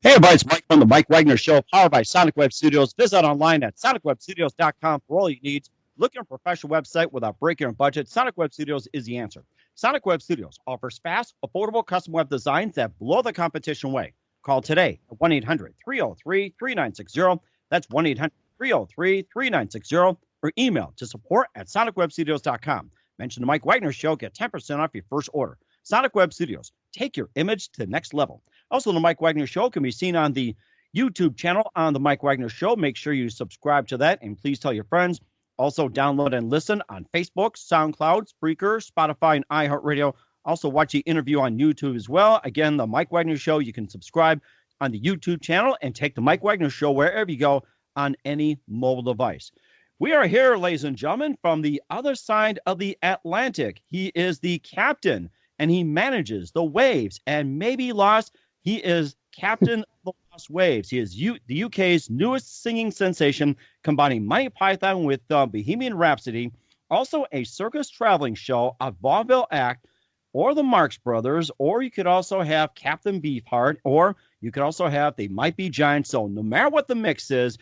Hey, everybody, it's Mike from the Mike Wagner Show, powered by Sonic Web Studios. Visit online at sonicwebstudios.com for all your needs. Looking for a professional website without breaking your budget? Sonic Web Studios is the answer. Sonic Web Studios offers fast, affordable custom web designs that blow the competition away. Call today at 1-800-303-3960. That's 1-800-303-3960. Or email to support at sonicwebstudios.com. Mention the Mike Wagner Show, get 10% off your first order. Sonic Web Studios, take your image to the next level. Also, the Mike Wagner Show can be seen on the YouTube channel on the Mike Wagner Show. Make sure you subscribe to that, and please tell your friends. Also, download and listen on Facebook, SoundCloud, Spreaker, Spotify, and iHeartRadio. Also, watch the interview on YouTube as well. Again, the Mike Wagner Show, you can subscribe on the YouTube channel and take the Mike Wagner Show wherever you go on any mobile device. We are here, ladies and gentlemen, from the other side of the Atlantic. He is the captain, and he manages the Waves and maybe lost. He is captain of the Lost Waves. He is the UK's newest singing sensation, combining Monty Python with Bohemian Rhapsody, also a circus traveling show, a vaudeville act, or the Marx Brothers, or you could also have Captain Beefheart, or you could also have They Might Be Giants. So no matter what the mix is,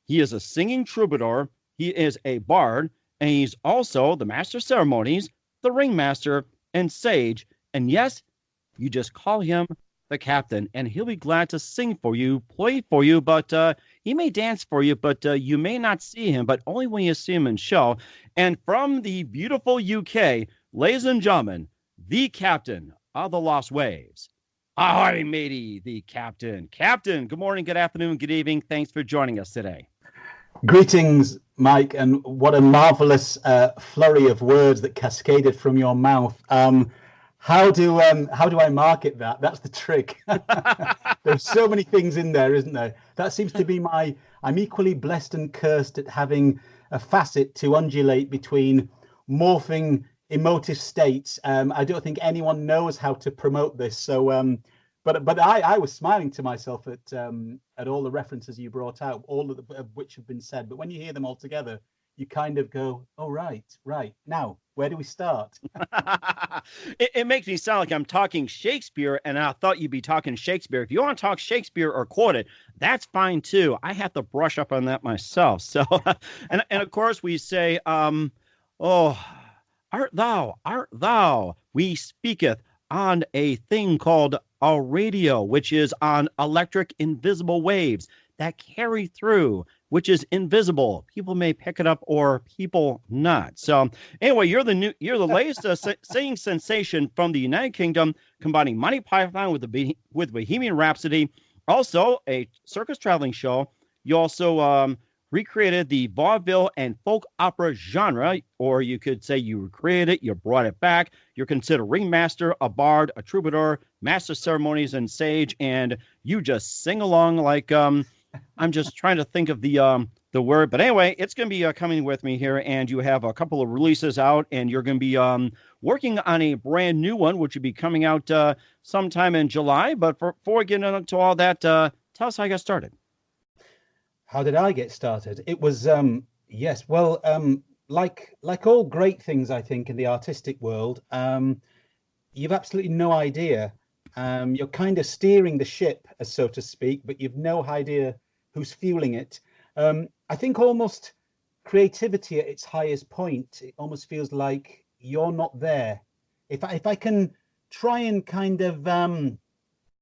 he is a singing troubadour, he is a bard, and he's also the master of ceremonies, the ringmaster, and sage. And yes, you just call him the captain, and he'll be glad to sing for you, play for you, but he may dance for you, but you may not see him, but only when you see him in show. And from the beautiful UK, ladies and gentlemen, the captain of the Lost Waves. Ahoy, matey, the captain. Captain, good morning, good afternoon, good evening. Thanks for joining us today. Greetings, Mike, and what a marvelous flurry of words that cascaded from your mouth. How do I market that? That's the trick. There's so many things in there, isn't there? That seems to be I'm equally blessed and cursed at having a facet to undulate between morphing emotive states. I don't think anyone knows how to promote this. So, but I was smiling to myself at all the references you brought out, all of which have been said. But when you hear them all together, you kind of go, oh, right. Now, where do we start? It makes me sound like I'm talking Shakespeare, and I thought you'd be talking Shakespeare. If you want to talk Shakespeare or quote it, that's fine too. I have to brush up on that myself. So, and of course we say, oh, art thou, we speaketh on a thing called a radio, which is on electric invisible waves that carry through, which is invisible. People may pick it up or people not. So anyway, you're the latest singing sensation from the United Kingdom, combining Monty Python with Bohemian Rhapsody, also a circus traveling show. You also recreated the vaudeville and folk opera genre, or you could say you recreated it, you brought it back. You're considered ringmaster, a bard, a troubadour, master of ceremonies, and sage, and you just sing along like I'm just trying to think of the word, but anyway, it's going to be coming with me here, and you have a couple of releases out, and you're going to be working on a brand new one, which will be coming out sometime in July. But before we get into all that, tell us how you got started. How did I get started? It was like all great things, I think, in the artistic world, you've absolutely no idea. You're kind of steering the ship, so to speak, but you've no idea who's fueling it. I think almost creativity at its highest point, it almost feels like you're not there. If I can try and kind of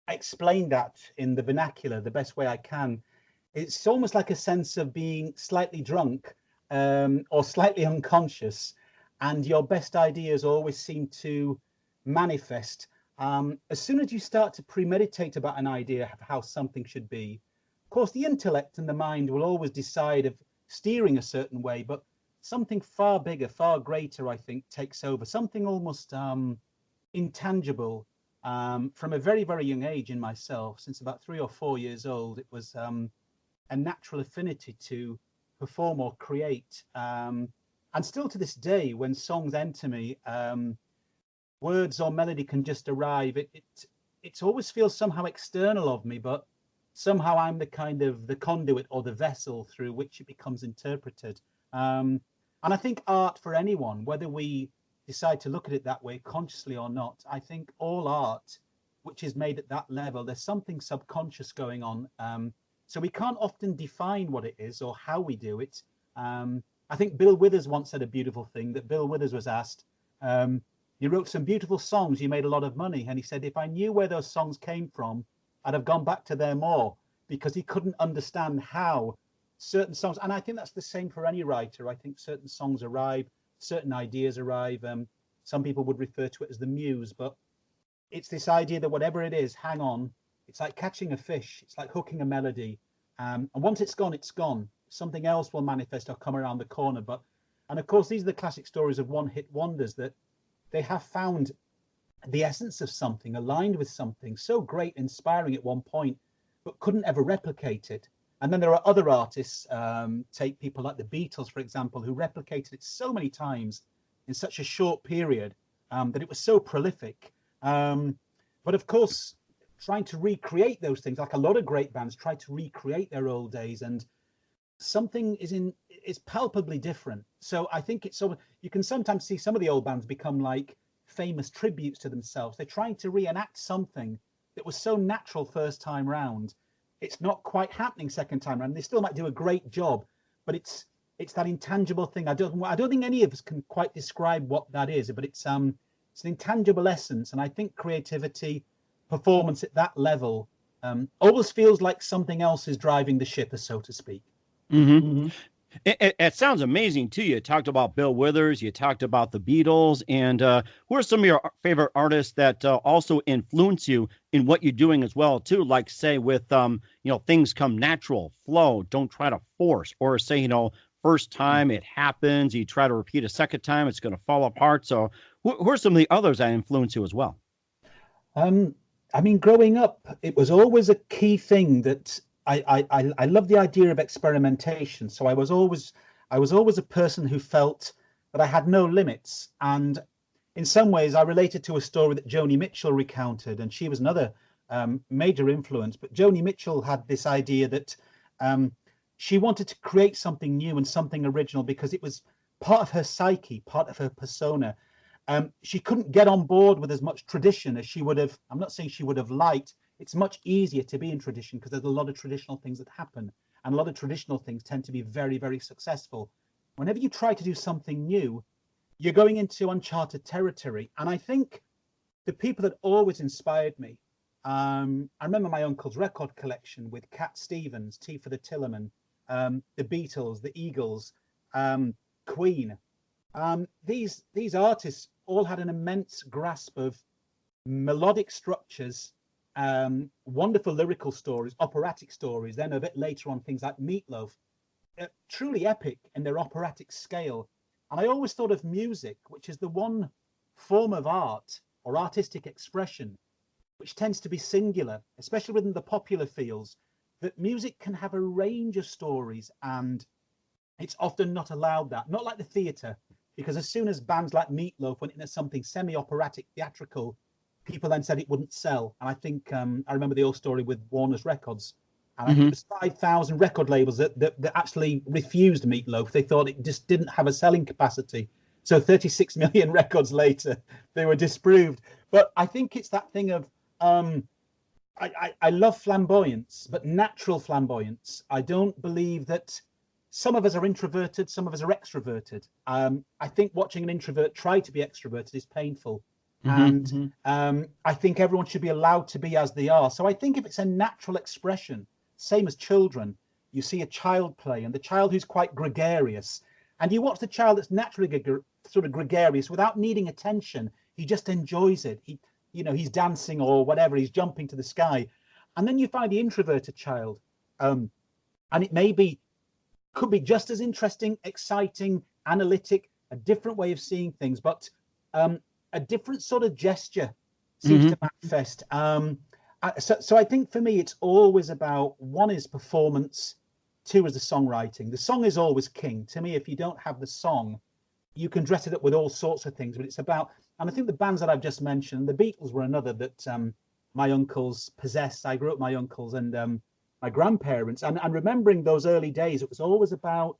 explain that in the vernacular the best way I can, it's almost like a sense of being slightly drunk or slightly unconscious, and your best ideas always seem to manifest. As soon as you start to premeditate about an idea of how something should be, of course, the intellect and the mind will always decide of steering a certain way, but something far bigger, far greater, I think, takes over. Something almost intangible. From a very, very young age in myself, since about 3 or 4 years old, it was a natural affinity to perform or create. And still to this day, when songs enter me, words or melody can just arrive. It always feels somehow external of me, but somehow I'm the kind of the conduit or the vessel through which it becomes interpreted. And I think art for anyone, whether we decide to look at it that way consciously or not, I think all art which is made at that level, there's something subconscious going on. So we can't often define what it is or how we do it. I think Bill Withers once said a beautiful thing, that Bill Withers was asked, you wrote some beautiful songs, you made a lot of money. And he said, if I knew where those songs came from, I'd have gone back to them more, because he couldn't understand how certain songs, and I think that's the same for any writer. I think certain songs arrive, certain ideas arrive. Some people would refer to it as the muse, but it's this idea that whatever it is, hang on. It's like catching a fish. It's like hooking a melody. And once it's gone, it's gone. Something else will manifest or come around the corner. And of course, these are the classic stories of one-hit wonders, that they have found the essence of something, aligned with something so great, inspiring at one point, but couldn't ever replicate it. And then there are other artists, take people like the Beatles, for example, who replicated it so many times in such a short period that it was so prolific. But of course, trying to recreate those things, like a lot of great bands try to recreate their old days, and something is palpably different. So I think it's so, you can sometimes see some of the old bands become like famous tributes to themselves. They're trying to reenact something that was so natural first time round. It's not quite happening second time round. They still might do a great job, but it's that intangible thing. I don't think any of us can quite describe what that is, but it's an intangible essence. And I think creativity, performance at that level, always feels like something else is driving the ship, so to speak. Mm-hmm. It sounds amazing too. You talked about Bill Withers, you talked about the Beatles, and who are some of your favorite artists that also influence you in what you're doing as well too? Like say with things come natural, flow, don't try to force, or say first time it happens, you try to repeat a second time, it's going to fall apart. So who are some of the others that influence you as well? I mean, growing up, it was always a key thing that I love the idea of experimentation. So I was always a person who felt that I had no limits. And in some ways, I related to a story that Joni Mitchell recounted, and she was another major influence. But Joni Mitchell had this idea that she wanted to create something new and something original because it was part of her psyche, part of her persona. She couldn't get on board with as much tradition as she would have. I'm not saying she would have liked. It's much easier to be in tradition because there's a lot of traditional things that happen, and a lot of traditional things tend to be very, very successful. Whenever you try to do something new, you're going into uncharted territory. And I think the people that always inspired me, I remember my uncle's record collection with Cat Stevens, Tea for the Tillerman, the Beatles, the Eagles, Queen. These artists all had an immense grasp of melodic structures, wonderful lyrical stories, operatic stories, then a bit later on things like Meatloaf, truly epic in their operatic scale. And I always thought of music, which is the one form of art or artistic expression which tends to be singular, especially within the popular fields, that music can have a range of stories, and it's often not allowed that, not like the theatre, because as soon as bands like Meatloaf went into something semi-operatic, theatrical, people then said it wouldn't sell. And I think I remember the old story with Warner's Records, and I think it was 5,000 record labels that actually refused Meatloaf. They thought it just didn't have a selling capacity. So 36 million records later, they were disproved. But I think it's that thing of I love flamboyance, but natural flamboyance. I don't believe that some of us are introverted, some of us are extroverted. I think watching an introvert try to be extroverted is painful. And I think everyone should be allowed to be as they are. So I think if it's a natural expression, same as children, you see a child play, and the child who's quite gregarious, and you watch the child that's naturally sort of gregarious without needing attention, he just enjoys it. He's dancing or whatever, he's jumping to the sky. And then you find the introverted child, and it could be just as interesting, exciting, analytic, a different way of seeing things, but a different sort of gesture seems to manifest. So I think for me, it's always about, one is performance, two is the songwriting. The song is always king. To me, if you don't have the song, you can dress it up with all sorts of things, but it's about, and I think the bands that I've just mentioned, the Beatles were another that my uncles possessed. I grew up with my uncles and my grandparents, and remembering those early days, it was always about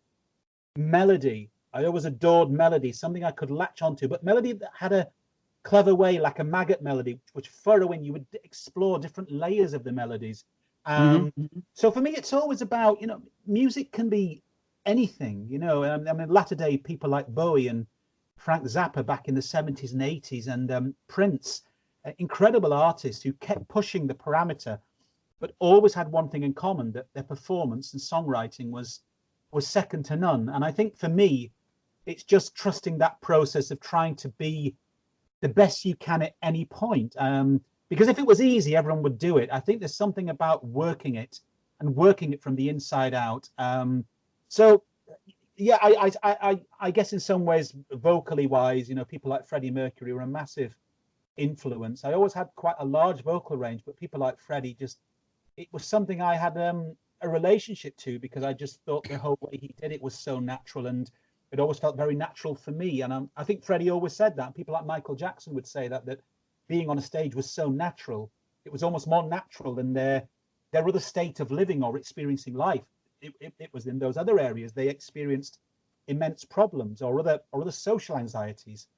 melody. I always adored melody, something I could latch onto, but melody that had a clever way, like a maggot melody, which would furrow in. You would explore different layers of the melodies. So for me, it's always about, music can be anything, I mean, latter day people like Bowie and Frank Zappa back in the 70s and 80s, and Prince, incredible artists who kept pushing the parameter, but always had one thing in common, that their performance and songwriting was second to none. And I think for me, it's just trusting that process of trying to be the best you can at any point. Because if it was easy, everyone would do it. I think there's something about working it and working it from the inside out. So yeah, I guess in some ways, vocally wise, people like Freddie Mercury were a massive influence. I always had quite a large vocal range, but people like Freddie, it was something I had a relationship to, because I just thought the whole way he did it was so natural, and it always felt very natural for me. And I think Freddie always said that. People like Michael Jackson would say that being on a stage was so natural. It was almost more natural than their other state of living or experiencing life. It was in those other areas they experienced immense problems or other social anxieties.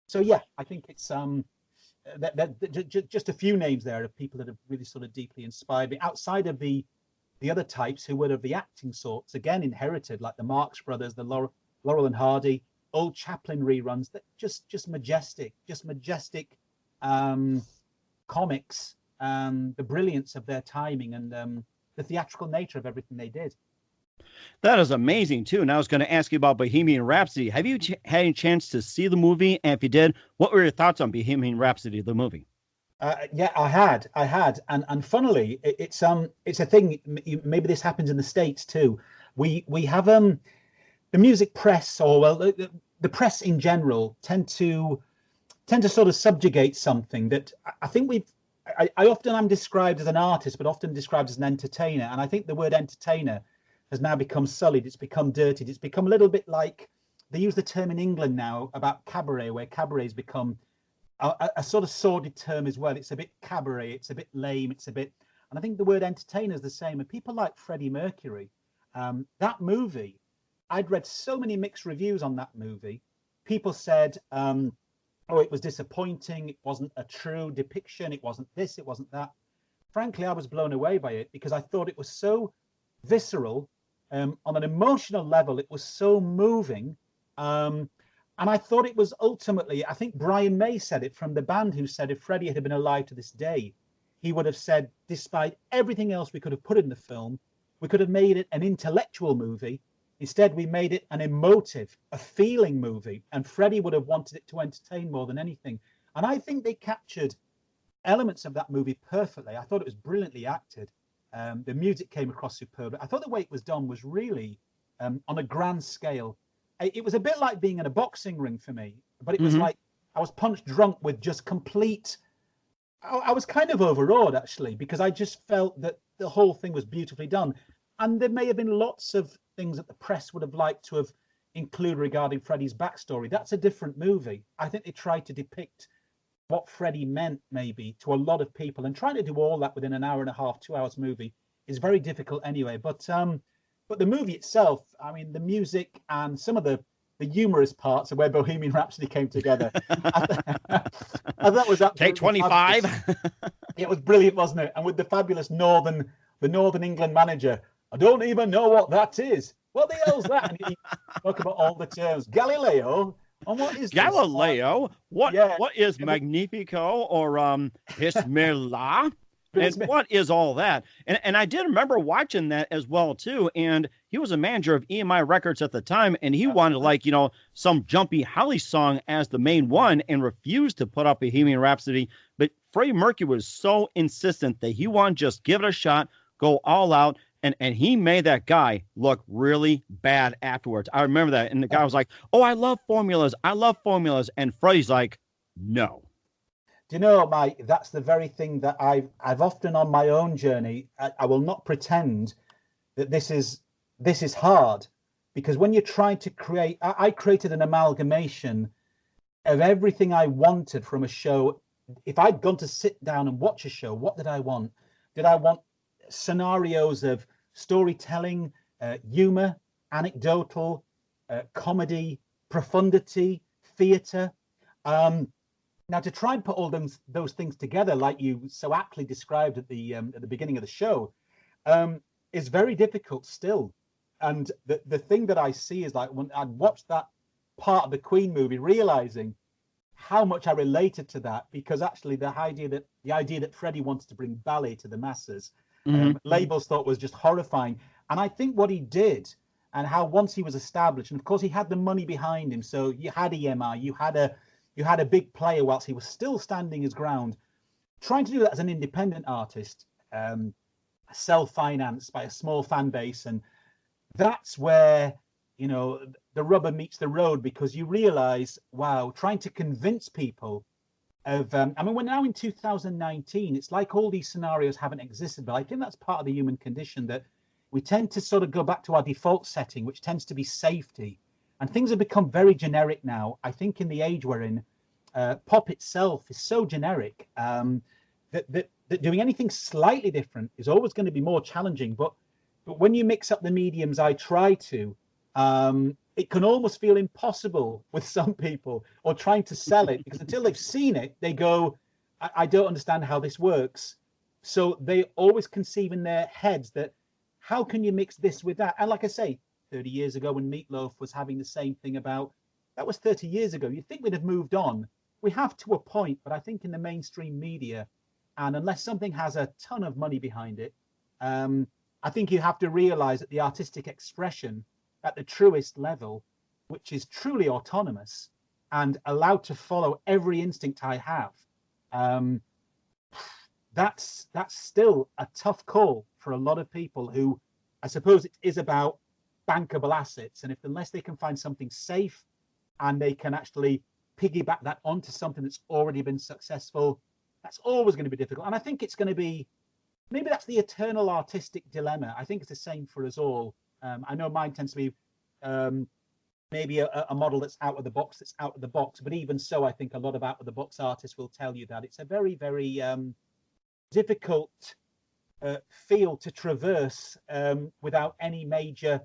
So yeah, I think it's just a few names there of people that have really sort of deeply inspired me, outside of the other types who were of the acting sorts, again inherited, like the Marx Brothers, the Laurel and Hardy, old Chaplin reruns, that just majestic comics, the brilliance of their timing, and the theatrical nature of everything they did. That is amazing too. And I was going to ask you about Bohemian Rhapsody. Have you had a chance to see the movie? And if you did, what were your thoughts on Bohemian Rhapsody, the movie? Yeah, I had, and funnily, it's a thing. Maybe this happens in the States too. We have the music press, or well, the press in general tend to sort of subjugate something that I think I often am described as an artist, but often described as an entertainer. And I think the word entertainer has now become sullied. It's become dirtied. It's become a little bit like, they use the term in England now about cabaret, where cabaret has become a sort of sordid term as well. It's a bit cabaret. It's a bit lame. And I think the word entertainer is the same. And people like Freddie Mercury, that movie, I'd read so many mixed reviews on that movie. People said, oh, it was disappointing. It wasn't a true depiction. It wasn't this, it wasn't that. Frankly, I was blown away by it, because I thought it was so visceral. On an emotional level, it was so moving. And I thought it was ultimately, I think Brian May said it from the band, who said if Freddie had been alive to this day, he would have said, despite everything else we could have put in the film, we could have made it an intellectual movie. Instead, we made it an emotive, a feeling movie, and Freddie would have wanted it to entertain more than anything. And I think they captured elements of that movie perfectly. I thought it was brilliantly acted. The music came across superbly. I thought the way it was done was really on a grand scale. It was a bit like being in a boxing ring for me, but it was like I was punch drunk with just complete. I was kind of overawed, actually, because I just felt that the whole thing was beautifully done. And there may have been lots of things that the press would have liked to have included regarding Freddie's backstory. That's a different movie. I think they tried to depict what Freddie meant maybe to a lot of people, and trying to do all that within an hour and a half, 2 hours movie is very difficult anyway. But the movie itself, I mean, the music and some of the humorous parts of where Bohemian Rhapsody came together, I thought was absolutely Take 25. It was brilliant, wasn't it? And with the fabulous Northern England manager, I don't even know what that is. What the hell's that? And he spoke about all the terms. Galileo. And what is Galileo? This? What is Magnifico or Bismillah? And what is all that? And I did remember watching that as well too. And he was a manager of EMI Records at the time, and he wanted some jumpy Holly song as the main one, and refused to put up Bohemian Rhapsody. But Freddie Mercury was so insistent that he wanted to just give it a shot, go all out. And he made that guy look really bad afterwards. I remember that. And the guy was like, oh, I love formulas. And Freddie's like, no. Do you know, Mike, that's the very thing that I've often on my own journey, I will not pretend that this is hard, because when you're trying to create, I created an amalgamation of everything I wanted from a show. If I'd gone to sit down and watch a show, what did I want? Did I want scenarios of storytelling, humor, anecdotal, comedy, profundity, theater? Now, to try and put all those things together, like you so aptly described at the beginning of the show, is very difficult still. And the thing that I see is, like, when I watched that part of the Queen movie, realizing how much I related to that, because actually the idea that Freddie wanted to bring ballet to the masses, labels thought was just horrifying. And I think what he did, and how once he was established, and of course he had the money behind him, so you had EMI, you had a big player whilst he was still standing his ground. Trying to do that as an independent artist, self-financed by a small fan base, and that's where, you know, the rubber meets the road, because you realize, wow, trying to convince people of, I mean, we're now in 2019. It's like all these scenarios haven't existed, but I think that's part of the human condition, that we tend to sort of go back to our default setting, which tends to be safety. And things have become very generic now. I think in the age we're in, pop itself is so generic that doing anything slightly different is always going to be more challenging. But when you mix up the mediums, I try to, it can almost feel impossible with some people, or trying to sell it, because until they've seen it, they go, I don't understand how this works. So they always conceive in their heads that, how can you mix this with that? And like I say, 30 years ago when Meatloaf was having the same thing about, that was 30 years ago. You'd think we'd have moved on. We have to a point, but I think in the mainstream media, and unless something has a ton of money behind it, I think you have to realize that the artistic expression at the truest level, which is truly autonomous and allowed to follow every instinct I have, that's still a tough call for a lot of people who, I suppose it is about bankable assets. And unless they can find something safe and they can actually piggyback that onto something that's already been successful, that's always going to be difficult. And I think it's going to be, maybe that's the eternal artistic dilemma. I think it's the same for us all. I know mine tends to be maybe a model that's out of the box, but even so, I think a lot of out of the box artists will tell you that it's a very, very difficult field to traverse without any major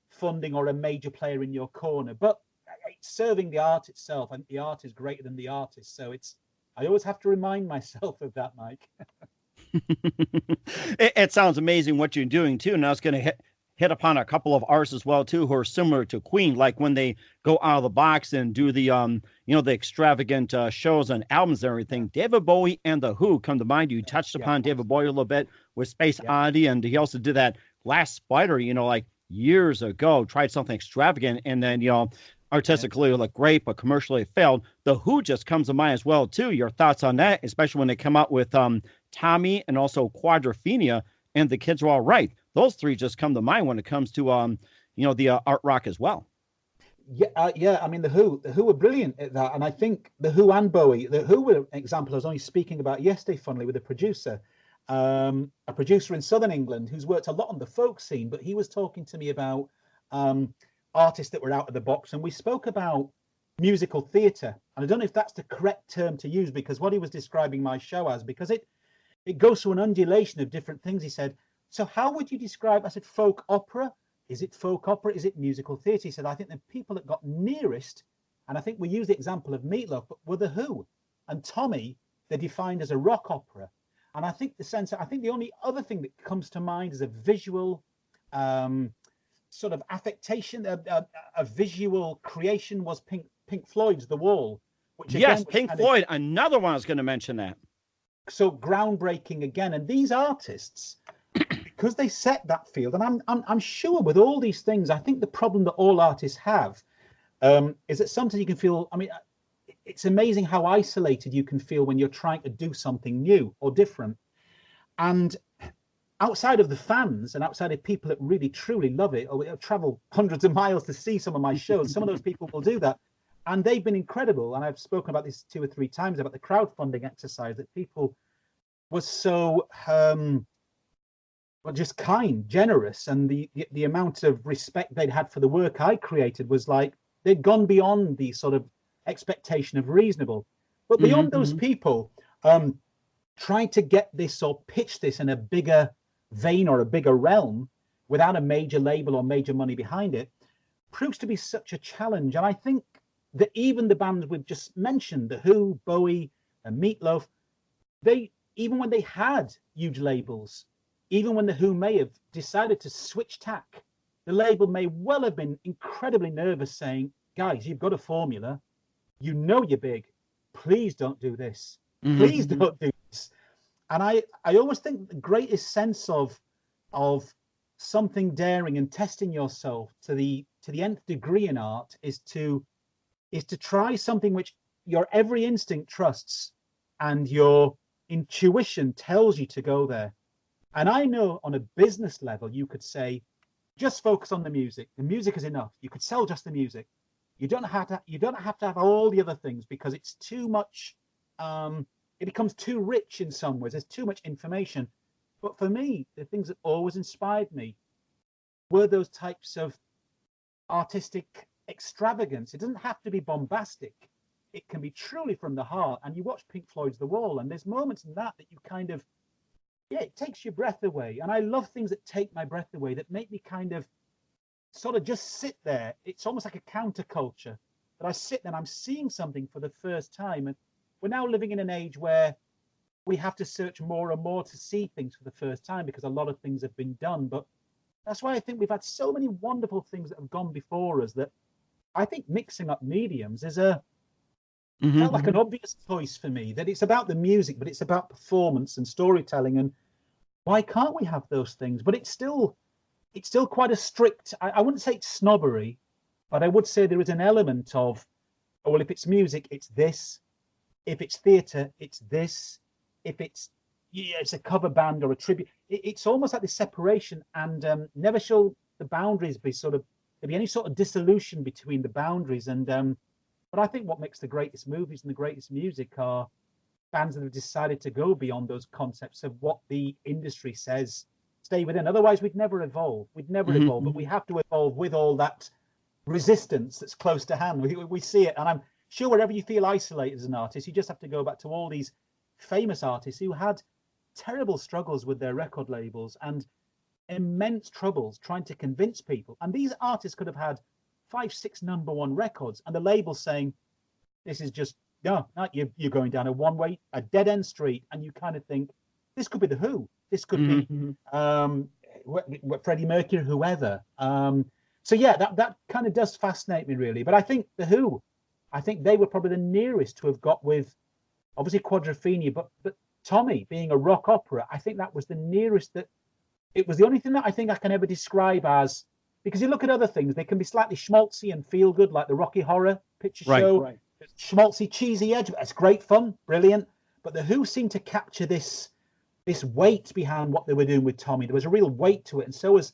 funding or a major player in your corner. But it's serving the art itself. I think the art is greater than the artist. So I always have to remind myself of that, Mike. It sounds amazing what you're doing too. And I was going to hit upon a couple of artists as well too, who are similar to Queen, like when they go out of the box and do the the extravagant shows and albums and everything. David Bowie and the Who come to mind. You touched upon David Bowie a little bit with Space Oddity, and he also did that Glass Spider, like years ago, tried something extravagant, and then artistically looked great, but commercially failed. The Who just comes to mind as well too. Your thoughts on that, especially when they come out with Tommy and also Quadrophenia and The Kids Are All Right. Those three just come to mind when it comes to the art rock as well. Yeah. I mean, the Who were brilliant at that, and I think the Who and Bowie. The Who were an example I was only speaking about yesterday, funnily, with a producer in Southern England who's worked a lot on the folk scene. But he was talking to me about artists that were out of the box, and we spoke about musical theatre. And I don't know if that's the correct term to use, because what he was describing my show as, because it goes through an undulation of different things. He said, so how would you describe, I said, folk opera? Is it folk opera? Is it musical theatre? He said, I think the people that got nearest, and I think we use the example of Meatloaf, but were the Who. And Tommy, they're defined as a rock opera. And I think the only other thing that comes to mind is a visual sort of affectation, a visual creation was Pink Floyd's The Wall. Which again, Pink Floyd, another one I was going to mention that. So groundbreaking again. And these artists, because they set that field, and I'm sure with all these things, I think the problem that all artists have is that sometimes you can feel, I mean, it's amazing how isolated you can feel when you're trying to do something new or different. And outside of the fans and outside of people that really truly love it, or travel hundreds of miles to see some of my shows, some of those people will do that. And they've been incredible. And I've spoken about this 2 or 3 times about the crowdfunding exercise, that people were so just kind, generous, and the amount of respect they'd had for the work I created was like they'd gone beyond the sort of expectation of reasonable. But beyond those people, trying to get this or pitch this in a bigger vein or a bigger realm without a major label or major money behind it proves to be such a challenge. And I think that even the bands we've just mentioned, The Who, Bowie, and Meatloaf, they, even when they had huge labels, even when The Who may have decided to switch tack, the label may well have been incredibly nervous, saying, guys, you've got a formula. You know you're big. Please don't do this. Please don't do this. And I always think the greatest sense of something daring and testing yourself to the nth degree in art is to try something which your every instinct trusts and your intuition tells you to go there. And I know on a business level, you could say, just focus on the music. The music is enough. You could sell just the music. You don't have to have all the other things, because it's too much. It becomes too rich in some ways. There's too much information. But for me, the things that always inspired me were those types of artistic extravagance. It doesn't have to be bombastic. It can be truly from the heart. And you watch Pink Floyd's The Wall, and there's moments in that you kind of, it takes your breath away. And I love things that take my breath away, that make me kind of sort of just sit there. It's almost like a counterculture that I sit there and I'm seeing something for the first time. And we're now living in an age where we have to search more and more to see things for the first time, because a lot of things have been done. But that's why I think we've had so many wonderful things that have gone before us, that I think mixing up mediums is felt like an obvious choice for me, that it's about the music, but it's about performance and storytelling. And why can't we have those things? But it's still quite a strict, I wouldn't say it's snobbery, but I would say there is an element of, oh, well, if it's music, it's this. If it's theatre, it's this. If it's a cover band or a tribute, it's almost like this separation, and never shall the boundaries be there'll be any sort of dissolution between the boundaries. And but I think what makes the greatest movies and the greatest music are bands that have decided to go beyond those concepts of what the industry says stay within. Otherwise, we'd never evolve. Evolve, but we have to evolve with all that resistance that's close to hand. We see it, and I'm sure wherever you feel isolated as an artist, you just have to go back to all these famous artists who had terrible struggles with their record labels and immense troubles trying to convince people. And these artists could have had 5-6 #1 records, and the label saying, this is just, no, you're going down a dead end street. And you kind of think, this could be The Who, this could be Freddie Mercury, whoever. So yeah, that kind of does fascinate me, really. But I think The Who, I think they were probably the nearest to have got with, obviously, Quadrophenia, but Tommy being a rock opera, I think that was the nearest. That it was the only thing that I think I can ever describe as, because you look at other things, they can be slightly schmaltzy and feel good, like the Rocky Horror Picture Show. Right. Schmaltzy, cheesy edge, but it's great fun, brilliant. But The Who seemed to capture this weight behind what they were doing with Tommy. There was a real weight to it, and so was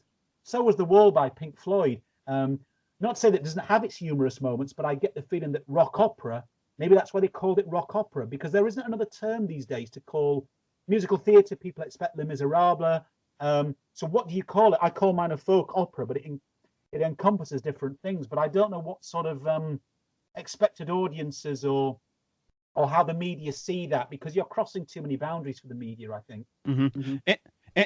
The Wall by Pink Floyd. Not to say that it doesn't have its humorous moments, but I get the feeling that rock opera, maybe that's why they called it rock opera, because there isn't another term these days to call musical theatre. People expect Les Miserables. So what do you call it? I call mine a folk opera, but it encompasses different things. But I don't know what sort of expected audiences or how the media see that, because you're crossing too many boundaries for the media, I think.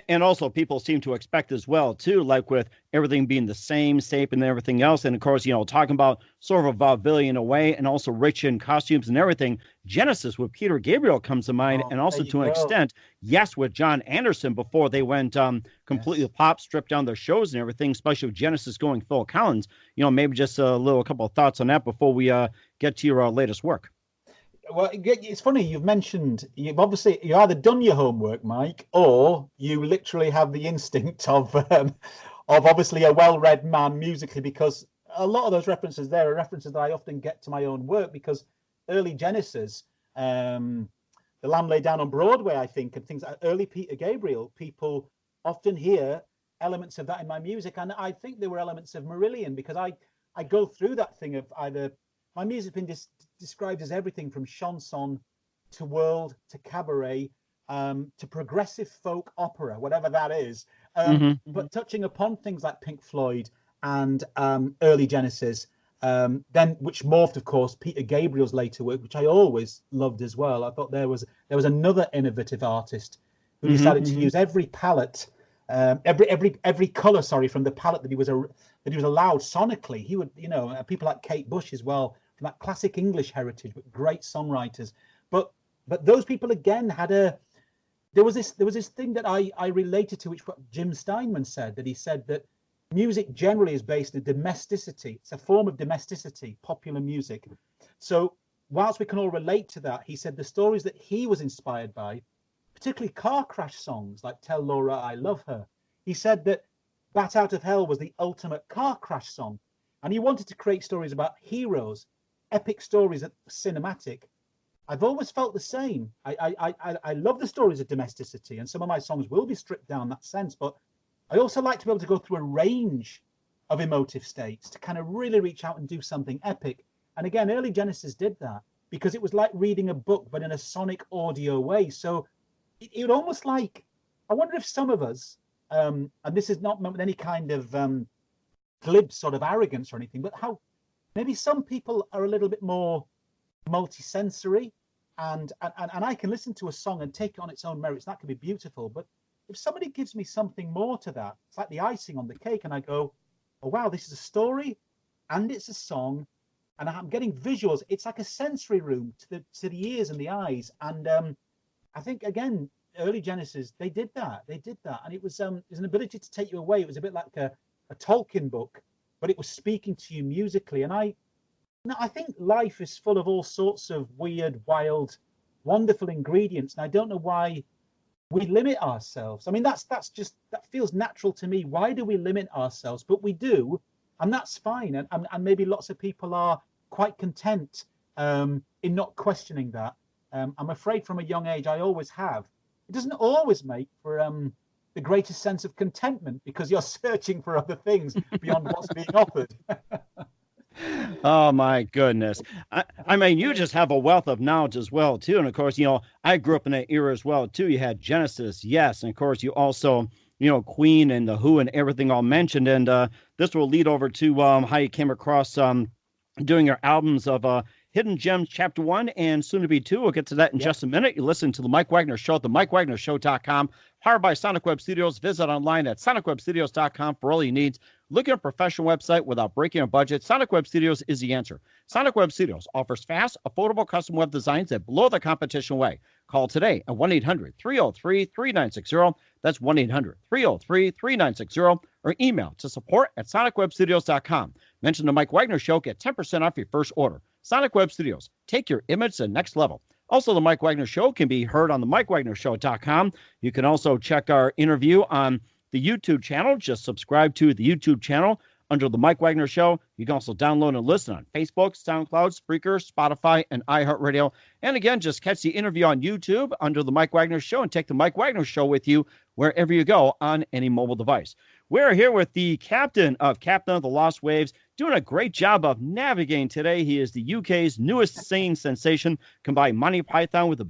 And also people seem to expect as well, too, like with everything being the same shape and everything else. And of course, talking about sort of a vaudevillian way and also rich in costumes and everything. Genesis with Peter Gabriel comes to mind. And also to an extent, yes, with John Anderson before they went completely pop, stripped down their shows and everything, especially with Genesis going Phil Collins. Maybe just a couple of thoughts on that before we get to your latest work. Well, it's funny, you've mentioned, you either done your homework, Mike, or you literally have the instinct of obviously a well-read man musically, because a lot of those references there are references that I often get to my own work, because early Genesis, The Lamb Lay Down on Broadway, I think, and things like early Peter Gabriel, people often hear elements of that in my music, and I think there were elements of Marillion, because I go through that thing of either, my music has been described as everything from chanson to world to cabaret to progressive folk opera, whatever that is, but touching upon things like Pink Floyd and early Genesis, then which morphed, of course, Peter Gabriel's later work, which I always loved as well. I thought there was another innovative artist who decided to use every palette, every color, from the palette that he was allowed sonically. He would, people like Kate Bush as well from that classic English heritage, but great songwriters. But those people again had a there was this thing that I related to, which what Jim Steinman said, that he said that music generally is based on domesticity. It's a form of domesticity, popular music. So whilst we can all relate to that, he said the stories that he was inspired by, particularly car crash songs like Tell Laura I Love Her. He said that Bat Out of Hell was the ultimate car crash song. And he wanted to create stories about heroes, epic stories that were cinematic. I've always felt the same. I love the stories of domesticity, and some of my songs will be stripped down in that sense, but I also like to be able to go through a range of emotive states to kind of really reach out and do something epic. And again, early Genesis did that because it was like reading a book, but in a sonic audio way. So it would almost like, I wonder if some of us, and this is not with any kind of glib sort of arrogance or anything, but how maybe some people are a little bit more multi-sensory, and I can listen to a song and take it on its own merits. That can be beautiful. But if somebody gives me something more to that, it's like the icing on the cake, and I go, oh wow, this is a story and it's a song, and I'm getting visuals. It's like a sensory room to the ears and the eyes. And I think again, early Genesis, they did that, and it was an ability to take you away. It was a bit like a Tolkien book, but it was speaking to you musically. And I think life is full of all sorts of weird, wild, wonderful ingredients, and I don't know why we limit ourselves. I mean, that feels natural to me. Why do we limit ourselves? But we do, and that's fine. And maybe lots of people are quite content in not questioning that. I'm afraid from a young age, I always have. It doesn't always make for the greatest sense of contentment, because you're searching for other things beyond what's being offered. Oh my goodness. I mean, you just have a wealth of knowledge as well, too. And of course, I grew up in that era as well, too. You had Genesis, yes. And of course, you also, Queen and The Who and everything all mentioned. And this will lead over to how you came across doing your albums of Hidden Gems Chapter 1 and soon to be 2. We'll get to that in just a minute. You listen to The Mike Wagner Show at themikewagnershow.com. Powered by Sonic Web Studios. Visit online at sonicwebstudios.com for all your needs. Look at a professional website without breaking a budget. Sonic Web Studios is the answer. Sonic Web Studios offers fast, affordable custom web designs that blow the competition away. Call today at 1-800-303-3960. That's 1-800-303-3960. Or email to support@sonicwebstudios.com. Mention the Mike Wagner Show. Get 10% off your first order. Sonic Web Studios. Take your image to the next level. Also, the Mike Wagner Show can be heard on the MikeWagnerShow.com. You can also check our interview on the YouTube channel. Just subscribe to the YouTube channel under the Mike Wagner Show. You can also download and listen on Facebook, SoundCloud, Spreaker, Spotify, and iHeartRadio. And again, just catch the interview on YouTube under the Mike Wagner Show and take the Mike Wagner Show with you wherever you go on any mobile device. We're here with the Captain of the Lost Waves, doing a great job of navigating today. He is the UK's newest singing sensation, combined Monty Python with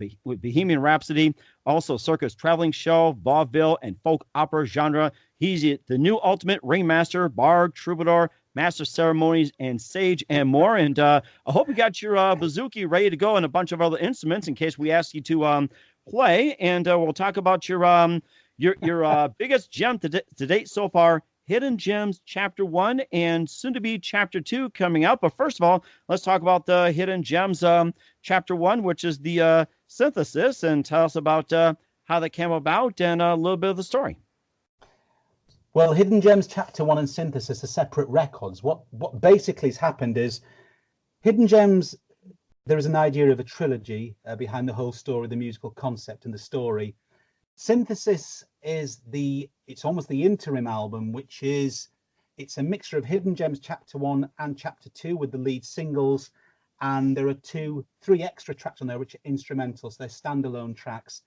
Bohemian Rhapsody, also circus traveling show, vaudeville, and folk opera genre. He's the new ultimate ringmaster, bard, troubadour, master ceremonies, and sage, and more. And I hope you got your bouzouki ready to go and a bunch of other instruments in case we ask you to play. And we'll talk about your biggest gem to date so far, Hidden Gems Chapter 1 and soon to be Chapter 2 coming out. But first of all, let's talk about the Hidden Gems Chapter 1, which is the synthesis, and tell us about how that came about and a little bit of the story. Well, Hidden Gems Chapter 1 and Synthesis are separate records. What basically has happened is Hidden Gems, there is an idea of a trilogy behind the whole story, the musical concept and the story. Synthesis is it's almost the interim album, it's a mixture of Hidden Gems Chapter 1 and Chapter 2 with the lead singles, and there are 3 extra tracks on there which are instrumentals. They're standalone tracks.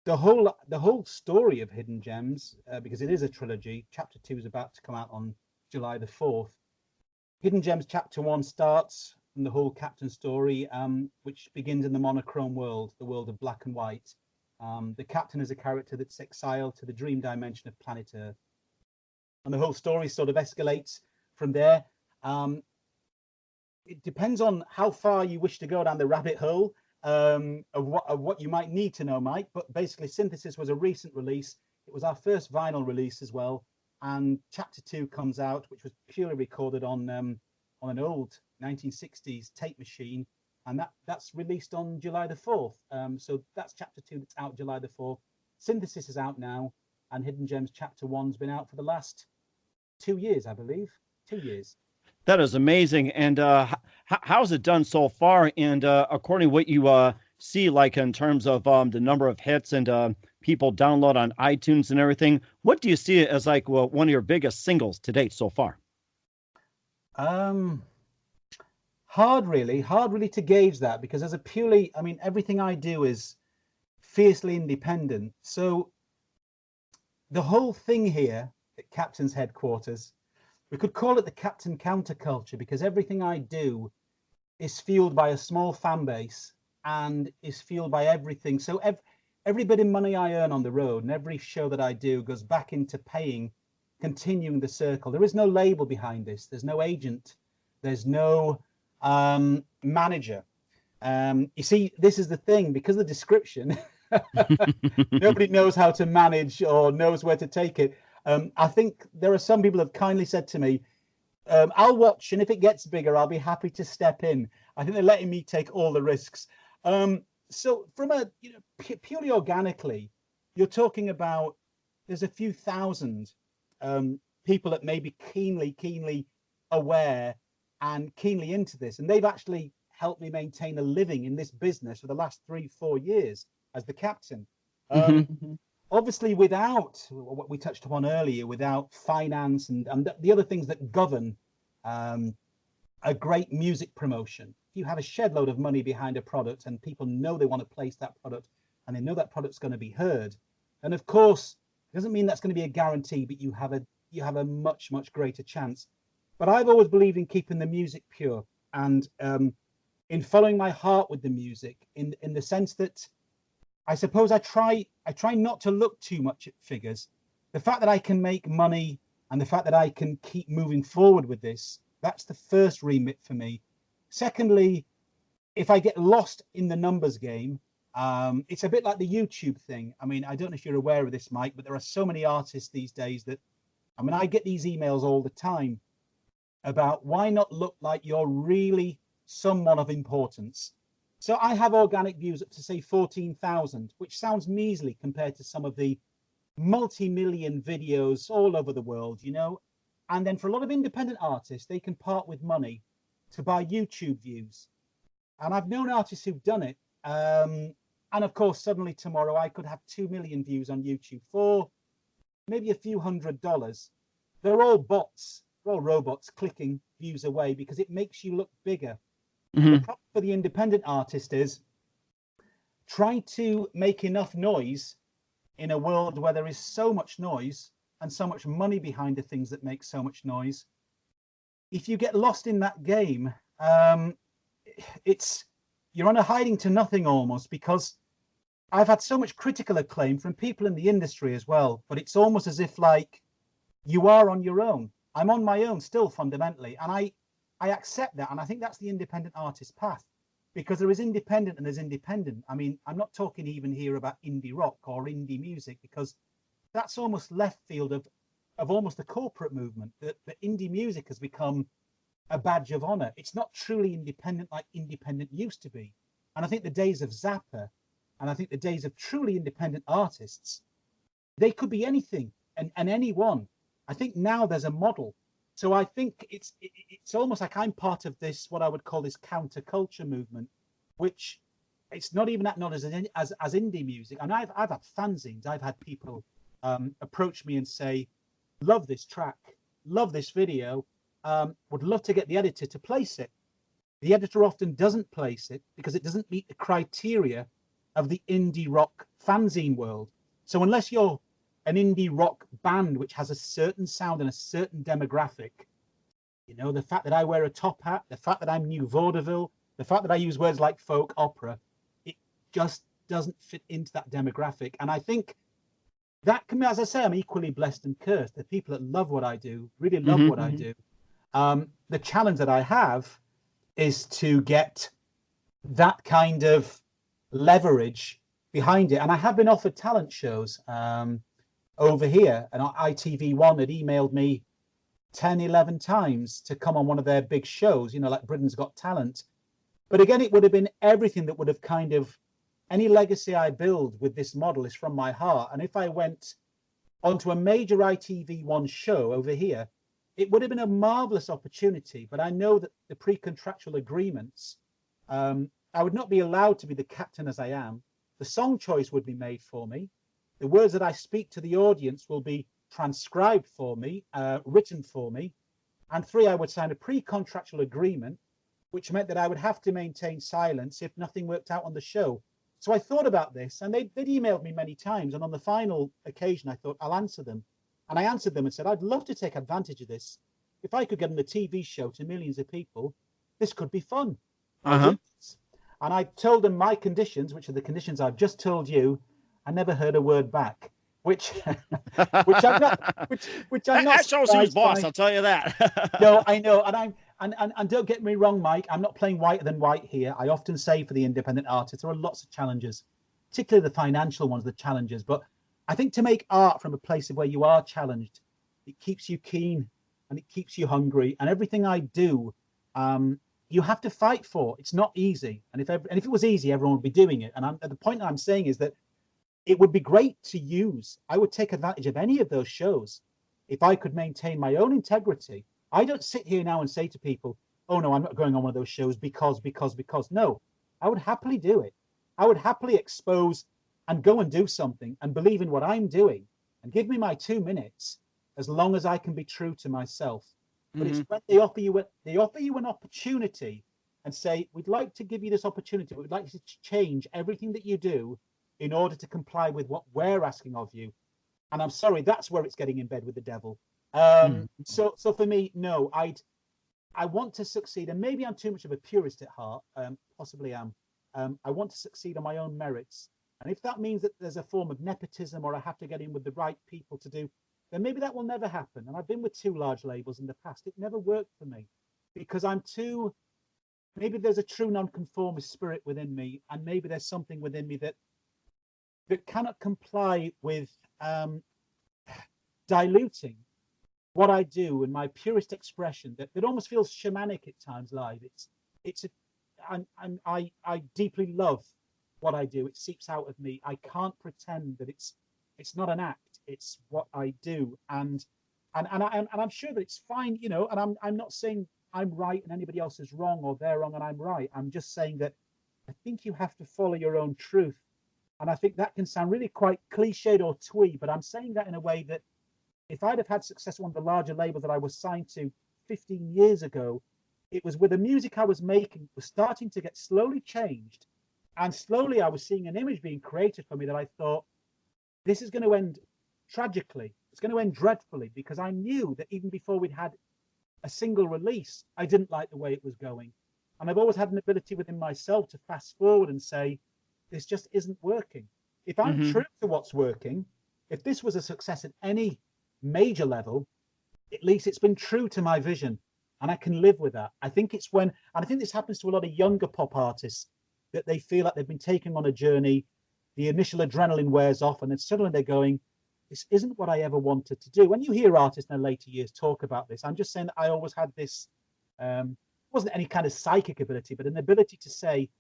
The whole story of Hidden Gems, because it is a trilogy, Chapter 2 is about to come out on July the 4th. Hidden Gems Chapter 1 starts from the whole Captain story, which begins in the monochrome world, the world of black and white. The Captain is a character that's exiled to the dream dimension of planet Earth. And the whole story sort of escalates from there. It depends on how far you wish to go down the rabbit hole of what you might need to know, Mike. But basically, Synthesis was a recent release. It was our first vinyl release as well. And Chapter 2 comes out, which was purely recorded on an old 1960s tape machine, and that's released on July the 4th. So that's chapter 2 that's out July the 4th. Synthesis is out now, and Hidden Gems chapter 1's been out for the last 2 years, I believe. 2 years. That is amazing. And how's it done so far? And according to what you see, like in terms of the number of hits and people download on iTunes and everything, what do you see as like one of your biggest singles to date so far? Hard really to gauge that, because as a purely, I mean, everything I do is fiercely independent. So the whole thing here at Captain's headquarters, we could call it the Captain counterculture, because everything I do is fueled by a small fan base and is fueled by everything. So every bit of money I earn on the road and every show that I do goes back into continuing the circle. There is no label behind this. There's no agent. There's no manager. You see, this is the thing, because of the description, nobody knows how to manage or knows where to take it. I think there are some people have kindly said to me, I'll watch, and if it gets bigger, I'll be happy to step in. I think they're letting me take all the risks. So from a, purely organically, you're talking about, there's a few thousand people that may be keenly aware and keenly into this. And they've actually helped me maintain a living in this business for the last 3-4 years as the captain. Obviously, without what we touched upon earlier, without finance and the other things that govern a great music promotion, if you have a shed load of money behind a product and people know they want to place that product and they know that product's going to be heard, and of course, it doesn't mean that's going to be a guarantee, but you have a much greater chance. But I've always believed in keeping the music pure and in following my heart with the music, in the sense that I suppose I try not to look too much at figures. The fact that I can make money and the fact that I can keep moving forward with this, that's the first remit for me. Secondly, if I get lost in the numbers game, it's a bit like the YouTube thing. I mean, I don't know if you're aware of this, Mike, but there are so many artists these days that, I mean, I get these emails all the time about why not look like you're really someone of importance. So I have organic views up to say 14,000, which sounds measly compared to some of the multi-million videos all over the world, And then for a lot of independent artists, they can part with money to buy YouTube views. And I've known artists who've done it. And of course, suddenly tomorrow I could have 2 million views on YouTube for maybe a few $100s. They're all bots, they're all robots clicking views away because it makes you look bigger. The problem for the independent artist is try to make enough noise in a world where there is so much noise and so much money behind the things that make so much noise. If you get lost in that game, you're on a hiding to nothing almost, because I've had so much critical acclaim from people in the industry as well, but it's almost as if like you are on your own. I'm on my own still fundamentally, and I accept that, and I think that's the independent artist path, because there is independent and there's independent. I mean, I'm not talking even here about indie rock or indie music, because that's almost left field of almost the corporate movement. That indie music has become a badge of honor. It's not truly independent like independent used to be. And I think the days of Zappa, and I think the days of truly independent artists, they could be anything and anyone. I think now there's a model. So I think it's almost like I'm part of this, what I would call this counterculture movement, which it's not even acknowledged as indie music. And I've had fanzines. I've had people approach me and say, love this track, love this video, would love to get the editor to place it. The editor often doesn't place it because it doesn't meet the criteria of the indie rock fanzine world. So unless you're an indie rock band which has a certain sound and a certain demographic, the fact that I wear a top hat, the fact that I'm new vaudeville, the fact that I use words like folk opera, it just doesn't fit into that demographic. And I think that can be, as I say, I'm equally blessed and cursed. The people that love what I do really love what I do. The challenge that I have is to get that kind of leverage behind it. And I have been offered talent shows over here, and ITV1 had emailed me 10, 11 times to come on one of their big shows, you know, like Britain's Got Talent. But again, it would have been everything that would have kind of, any legacy I build with this model is from my heart. And if I went onto a major ITV1 show over here, it would have been a marvelous opportunity. But I know that the pre-contractual agreements, I would not be allowed to be the captain as I am. The song choice would be made for me. The words that I speak to the audience will be transcribed for me, written for me. And 3, I would sign a pre-contractual agreement, which meant that I would have to maintain silence if nothing worked out on the show. So I thought about this, and they'd emailed me many times. And on the final occasion, I thought, I'll answer them. And I answered them and said, I'd love to take advantage of this. If I could get on a TV show to millions of people, this could be fun. And I told them my conditions, which are the conditions I've just told you. I never heard a word back, which I'm not. Which I'm not. That shows who's boss. I'll tell you that. No, I know, and don't get me wrong, Mike. I'm not playing whiter than white here. I often say for the independent artists, there are lots of challenges, particularly the financial ones, the challenges. But I think to make art from a place of where you are challenged, it keeps you keen and it keeps you hungry. And everything I do, you have to fight for. It's not easy. And if it was easy, everyone would be doing it. And at the point I'm saying is that it would be great to use. I would take advantage of any of those shows if I could maintain my own integrity. I don't sit here now and say to people, oh no, I'm not going on one of those shows because. No, I would happily do it. I would happily expose and go and do something and believe in what I'm doing and give me my 2 minutes as long as I can be true to myself. But it's when they offer you an opportunity and say, we'd like to give you this opportunity. We'd like to change everything that you do in order to comply with what we're asking of you. And I'm sorry, that's where it's getting in bed with the devil. So for me, no, I want to succeed. And maybe I'm too much of a purist at heart, possibly am. I want to succeed on my own merits. And if that means that there's a form of nepotism or I have to get in with the right people to do, then maybe that will never happen. And I've been with 2 large labels in the past. It never worked for me because maybe there's a true nonconformist spirit within me. And maybe there's something within me that cannot comply with diluting what I do and my purest expression that almost feels shamanic at times live. I deeply love what I do. It seeps out of me. I can't pretend that it's not an act. It's what I do, and I'm sure that it's fine, you know. And I'm not saying I'm right and anybody else is wrong or they're wrong and I'm right. I'm just saying that I think you have to follow your own truth, and I think that can sound really quite cliched or twee, but I'm saying that in a way that if I'd have had success on one of the larger labels that I was signed to 15 years ago, it was with the music I was making was starting to get slowly changed, and slowly I was seeing an image being created for me that I thought, this is going to end tragically. It's going to end dreadfully, because I knew that even before we'd had a single release, I didn't like the way it was going. And I've always had an ability within myself to fast forward and say, this just isn't working. If I'm true to what's working, if this was a success at any major level, at least it's been true to my vision and I can live with that. I think it's when, and I think this happens to a lot of younger pop artists, that they feel like they've been taken on a journey, the initial adrenaline wears off, and then suddenly they're going, this isn't what I ever wanted to do. When you hear artists in their later years talk about this, I'm just saying that I always had this, wasn't any kind of psychic ability, but an ability to say,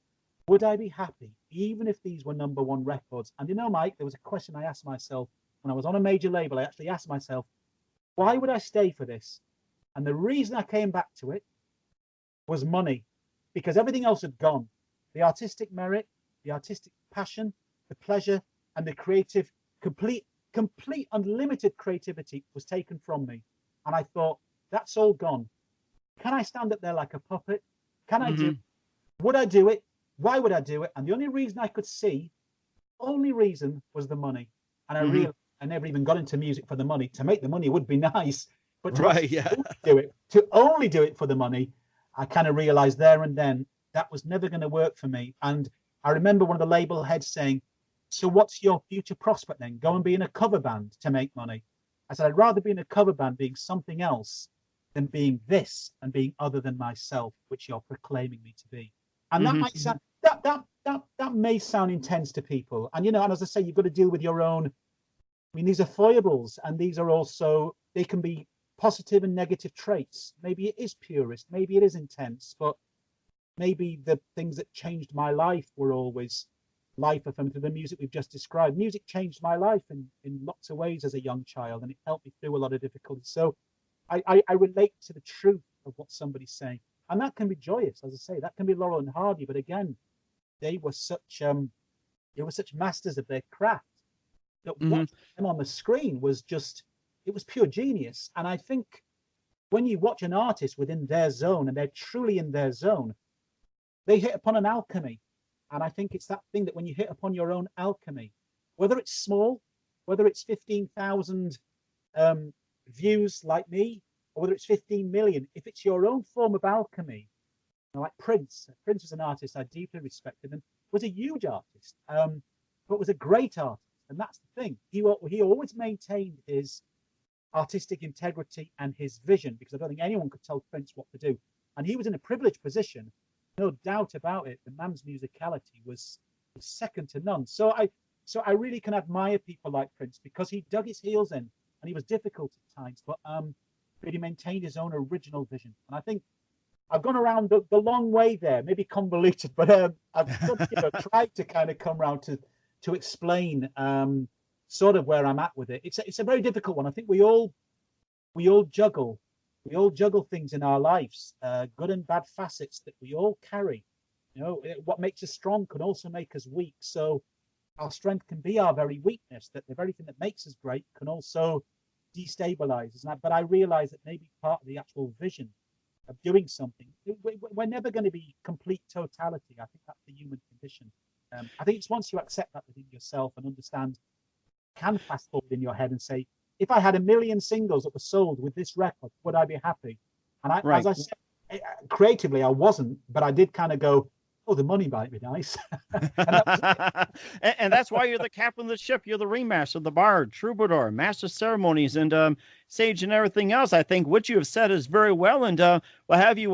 would I be happy even if these were #1 records? And you know, Mike, there was a question I asked myself when I was on a major label. I actually asked myself, why would I stay for this? And the reason I came back to it was money, because everything else had gone. The artistic merit, the artistic passion, the pleasure, and the creative, complete unlimited creativity was taken from me. And I thought, that's all gone. Can I stand up there like a puppet? Can I do it? Would I do it? Why would I do it? And the only reason I could see, only reason, was the money. And I realized I never even got into music for the money. To make the money would be nice, but to only do it for the money, I kind of realized there and then that was never going to work for me. And I remember one of the label heads saying, so what's your future prospect then? Go and be in a cover band to make money. I said, I'd rather be in a cover band being something else than being this and being other than myself, which you're proclaiming me to be. And that might sound, that may sound intense to people. And, you know, and as I say, you've got to deal with your own, I mean, these are foibles, and these are also, they can be positive and negative traits. Maybe it is purist, maybe it is intense, but maybe the things that changed my life were always life affirming. Through the music we've just described, music changed my life in lots of ways as a young child, and it helped me through a lot of difficulties. So I relate to the truth of what somebody's saying, and that can be joyous. As I say, that can be Laurel and Hardy, but again, they were such masters of their craft that watching them on the screen was just, it was pure genius. And I think when you watch an artist within their zone and they're truly in their zone, they hit upon an alchemy. And I think it's that thing that when you hit upon your own alchemy, whether it's small, whether it's 15,000 views like me, or whether it's 15 million, if it's your own form of alchemy, you know, like Prince. Prince was an artist I deeply respected and was a huge artist, but was a great artist. And that's the thing. He always maintained his artistic integrity and his vision, because I don't think anyone could tell Prince what to do. And he was in a privileged position, no doubt about it. The man's musicality was second to none. So I really can admire people like Prince, because he dug his heels in, and he was difficult at times, but he maintained his own original vision. And I think I've gone around the long way there, maybe convoluted, but I've tried to kind of come around to explain sort of where I'm at with it. It's a very difficult one. I think we all juggle things in our lives, good and bad facets that we all carry. You know, what makes us strong can also make us weak. So our strength can be our very weakness, that the very thing that makes us great can also destabilize us. But I realize that maybe part of the actual vision of doing something, we're never going to be complete totality. I think that's the human condition. I think it's once you accept that within yourself and understand, can fast forward in your head and say, if I had 1 million singles that were sold with this record, would I be happy? And as I said, creatively, I wasn't, but I did kind of go, oh, the money might be nice. and that's why you're the captain of the ship. You're the ringmaster, the bard, troubadour, master of ceremonies, and sage and everything else. I think what you have said is very well, and we'll have you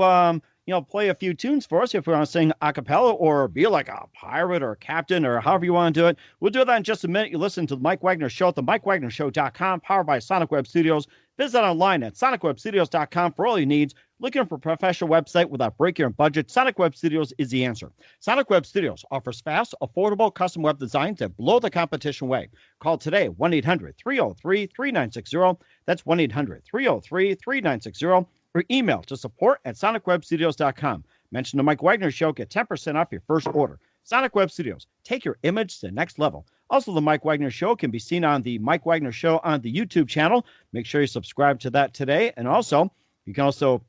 play a few tunes for us if we want to sing a cappella or be like a pirate or a captain or however you want to do it. We'll do that in just a minute. You listen to the Mike Wagner Show at the MikeWagnerShow.com, powered by Sonic Web Studios. Visit online at SonicWebStudios.com for all your needs. Looking for a professional website without breaking your budget? Sonic Web Studios is the answer. Sonic Web Studios offers fast, affordable custom web designs that blow the competition away. Call today, 1-800-303-3960. That's 1-800-303-3960. Or email to support@sonicwebstudios.com. Mention the Mike Wagner Show, get 10% off your first order. Sonic Web Studios, take your image to the next level. Also, the Mike Wagner Show can be seen on the Mike Wagner Show on the YouTube channel. Make sure you subscribe to that today. And also, you can also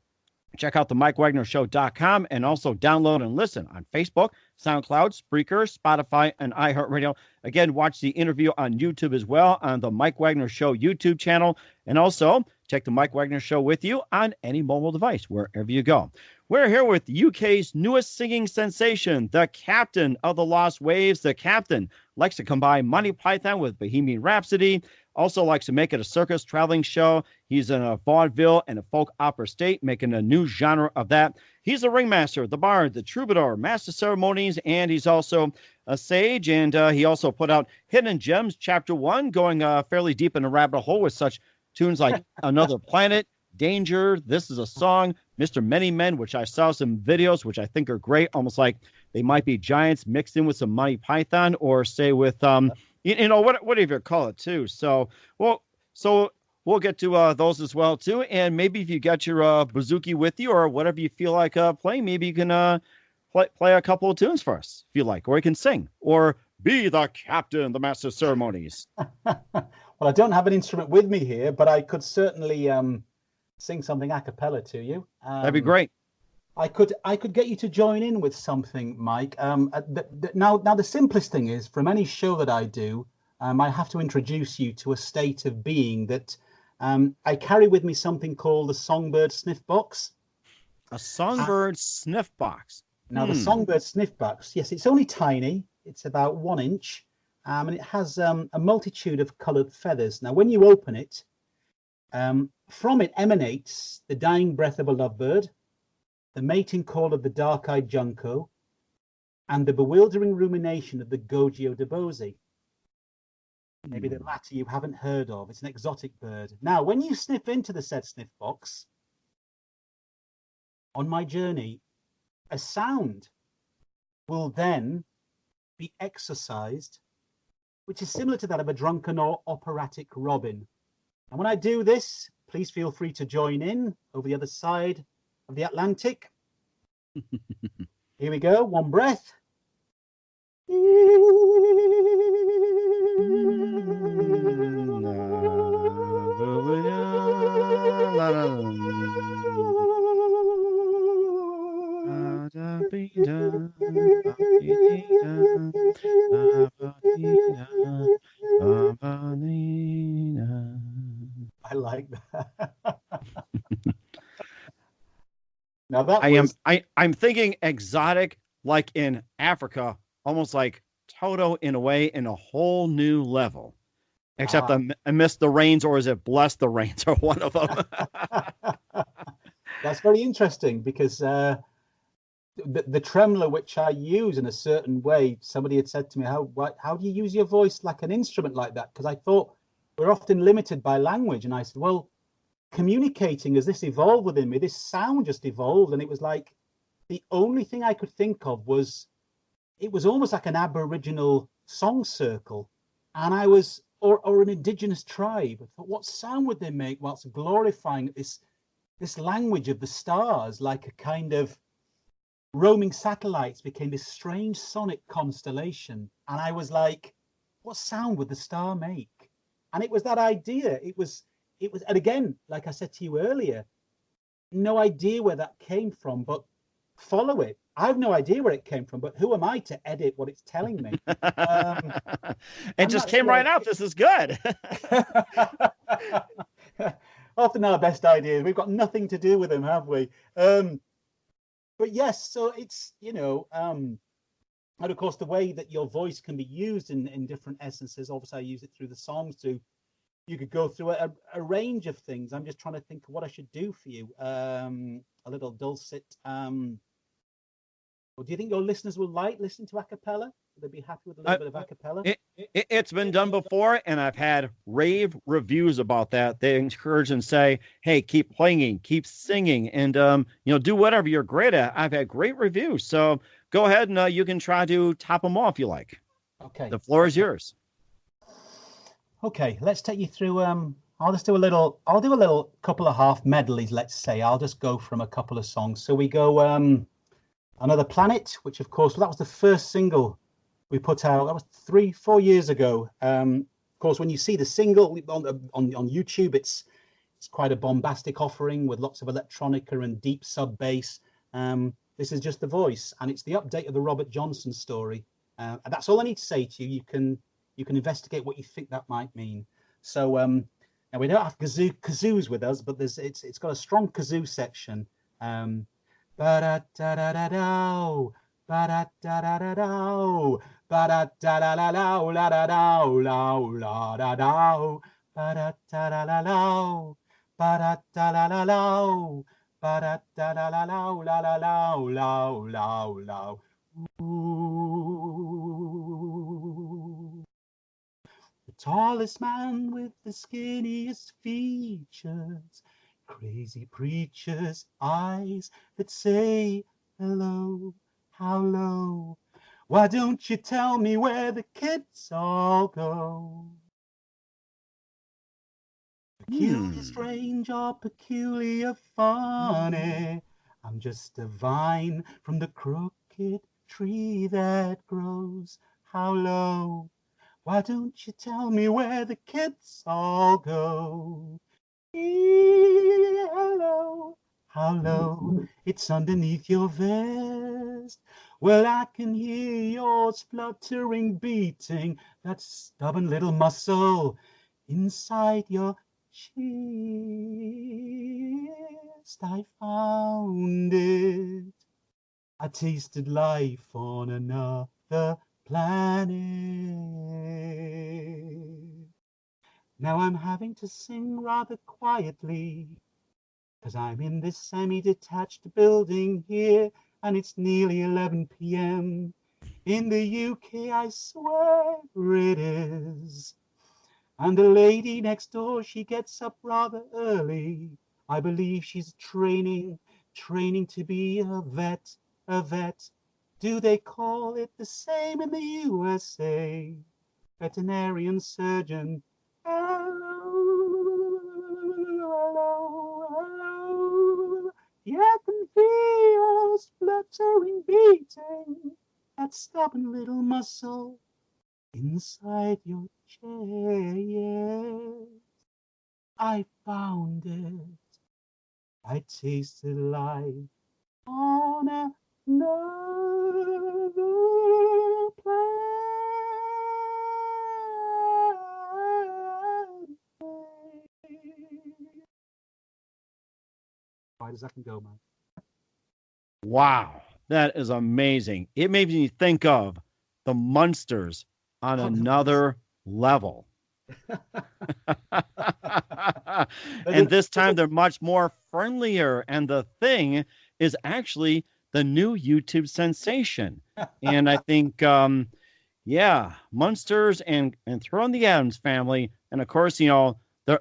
check out the MikeWagnerShow.com and also download and listen on Facebook, SoundCloud, Spreaker, Spotify, and iHeartRadio. Again, watch the interview on YouTube as well on the Mike Wagner Show YouTube channel. And also, take the Mike Wagner Show with you on any mobile device, wherever you go. We're here with the UK's newest singing sensation, the captain of the Lost Waves. The captain likes to combine Monty Python with Bohemian Rhapsody, also likes to make it a circus traveling show. He's in a vaudeville and a folk opera state, making a new genre of that. He's a ringmaster, the bard, the troubadour, master of ceremonies, and he's also a sage. And he also put out Hidden Gems Chapter 1, going fairly deep in the rabbit hole with such tunes like Another Planet, Danger, This Is a Song, Mr. Many Men, which I saw some videos, which I think are great, almost like they might be giants mixed in with some Monty Python, or say with, whatever you call it too. So we'll get to those as well too. And maybe if you got your bouzouki with you or whatever you feel like playing, maybe you can play a couple of tunes for us if you like, or you can sing, or be the captain, the master of ceremonies. Well, I don't have an instrument with me here, but I could certainly sing something a cappella to you. That'd be great. I could get you to join in with something, Mike. Now the simplest thing is, from any show that I do, I have to introduce you to a state of being that I carry with me something called the songbird sniff box. A songbird sniff box. Now, the songbird sniff box, yes, it's only tiny. It's about 1 inch. And it has a multitude of coloured feathers. Now, when you open it, from it emanates the dying breath of a lovebird, the mating call of the dark-eyed junco, and the bewildering rumination of the Gogio de Bose. Maybe the latter you haven't heard of. It's an exotic bird. Now, when you sniff into the said sniff box, on my journey, a sound will then be exercised, which is similar to that of a drunken or operatic robin. And when I do this, please feel free to join in over the other side of the Atlantic. Here we go, one breath. I like that. Now that I'm thinking exotic, like in Africa, almost like Toto in a way, in a whole new level. Except I missed the rains, or is it bless the rains, or one of them? That's very interesting, because the tremolo which I use in a certain way, somebody had said to me, how do you use your voice like an instrument like that? Because I thought we're often limited by language. And I said, well, communicating as this evolved within me, this sound just evolved. And it was like the only thing I could think of was, it was almost like an Aboriginal song circle. And I was, or an indigenous tribe. I thought, what sound would they make whilst glorifying this language of the stars, like a kind of roaming satellites became this strange sonic constellation. And I was like, what sound would the star make? And it was that idea. It was, and again, like I said to you earlier, no idea where that came from, but follow it. I have no idea where it came from, but who am I to edit what it's telling me? It just came right out. This is good. Often our best ideas, we've got nothing to do with them, have we? But yes, so it's, and of course, the way that your voice can be used in different essences, obviously I use it through the songs too. You could go through a range of things. I'm just trying to think of what I should do for you. A little dulcet. Well, do you think your listeners will like listening to a cappella? Will they be happy with a little bit of a cappella? It's been done before, and I've had rave reviews about that. They encourage and say, hey, keep playing, keep singing, and do whatever you're great at. I've had great reviews. So go ahead and you can try to top them off if you like. Okay. The floor is yours. Okay, let's take you through. I'll do a little couple of half medleys, let's say. I'll just go from a couple of songs. So we go Another Planet, which of course, that was the first single we put out. That was 3-4 years ago. Of course, when you see the single on YouTube, it's quite a bombastic offering with lots of electronica and deep sub bass. This is just the voice, and it's the update of the Robert Johnson story. And that's all I need to say to you. You can investigate what you think that might mean. So now we don't have kazoos with us, but it's got a strong kazoo section. Ba-da-da-da-da-dow, ba-da-da-da-da-dow, ba-da-da-da-da-dow, ba-da-da-da-da-dow, ba-da-da-da-da-dow, ba-da-da-da-da-dow, la-la-la-la-la-la-la. Ooh. The tallest man with the skinniest features, crazy preacher's eyes that say, hello, how low? Why don't you tell me where the kids all go? Peculiar, strange, or peculiar funny, I'm just a vine from the crooked tree that grows, how low? Why don't you tell me where the kids all go? Hello, how low? It's underneath your vest. Well, I can hear your spluttering beating, that stubborn little muscle inside your chest. I found it. I tasted life on another planet. Now I'm having to sing rather quietly, 'cause I'm in this semi-detached building here, and it's nearly 11 p.m. In the UK, I swear it is. And the lady next door, she gets up rather early. I believe she's training to be a vet, a vet. Do they call it the same in the USA? Veterinarian surgeon. Hello, hello, hello. Yeah, I can feel a spluttering beating, that stubborn little muscle inside your chair. I found it. I tasted life on another planet. Why does that can go, man? Wow, that is amazing. It made me think of the Munsters on another level. And this time they're much more friendlier. And the thing is actually the new YouTube sensation. And I think, yeah, Munsters and throw in the Addams Family. And of course, you know,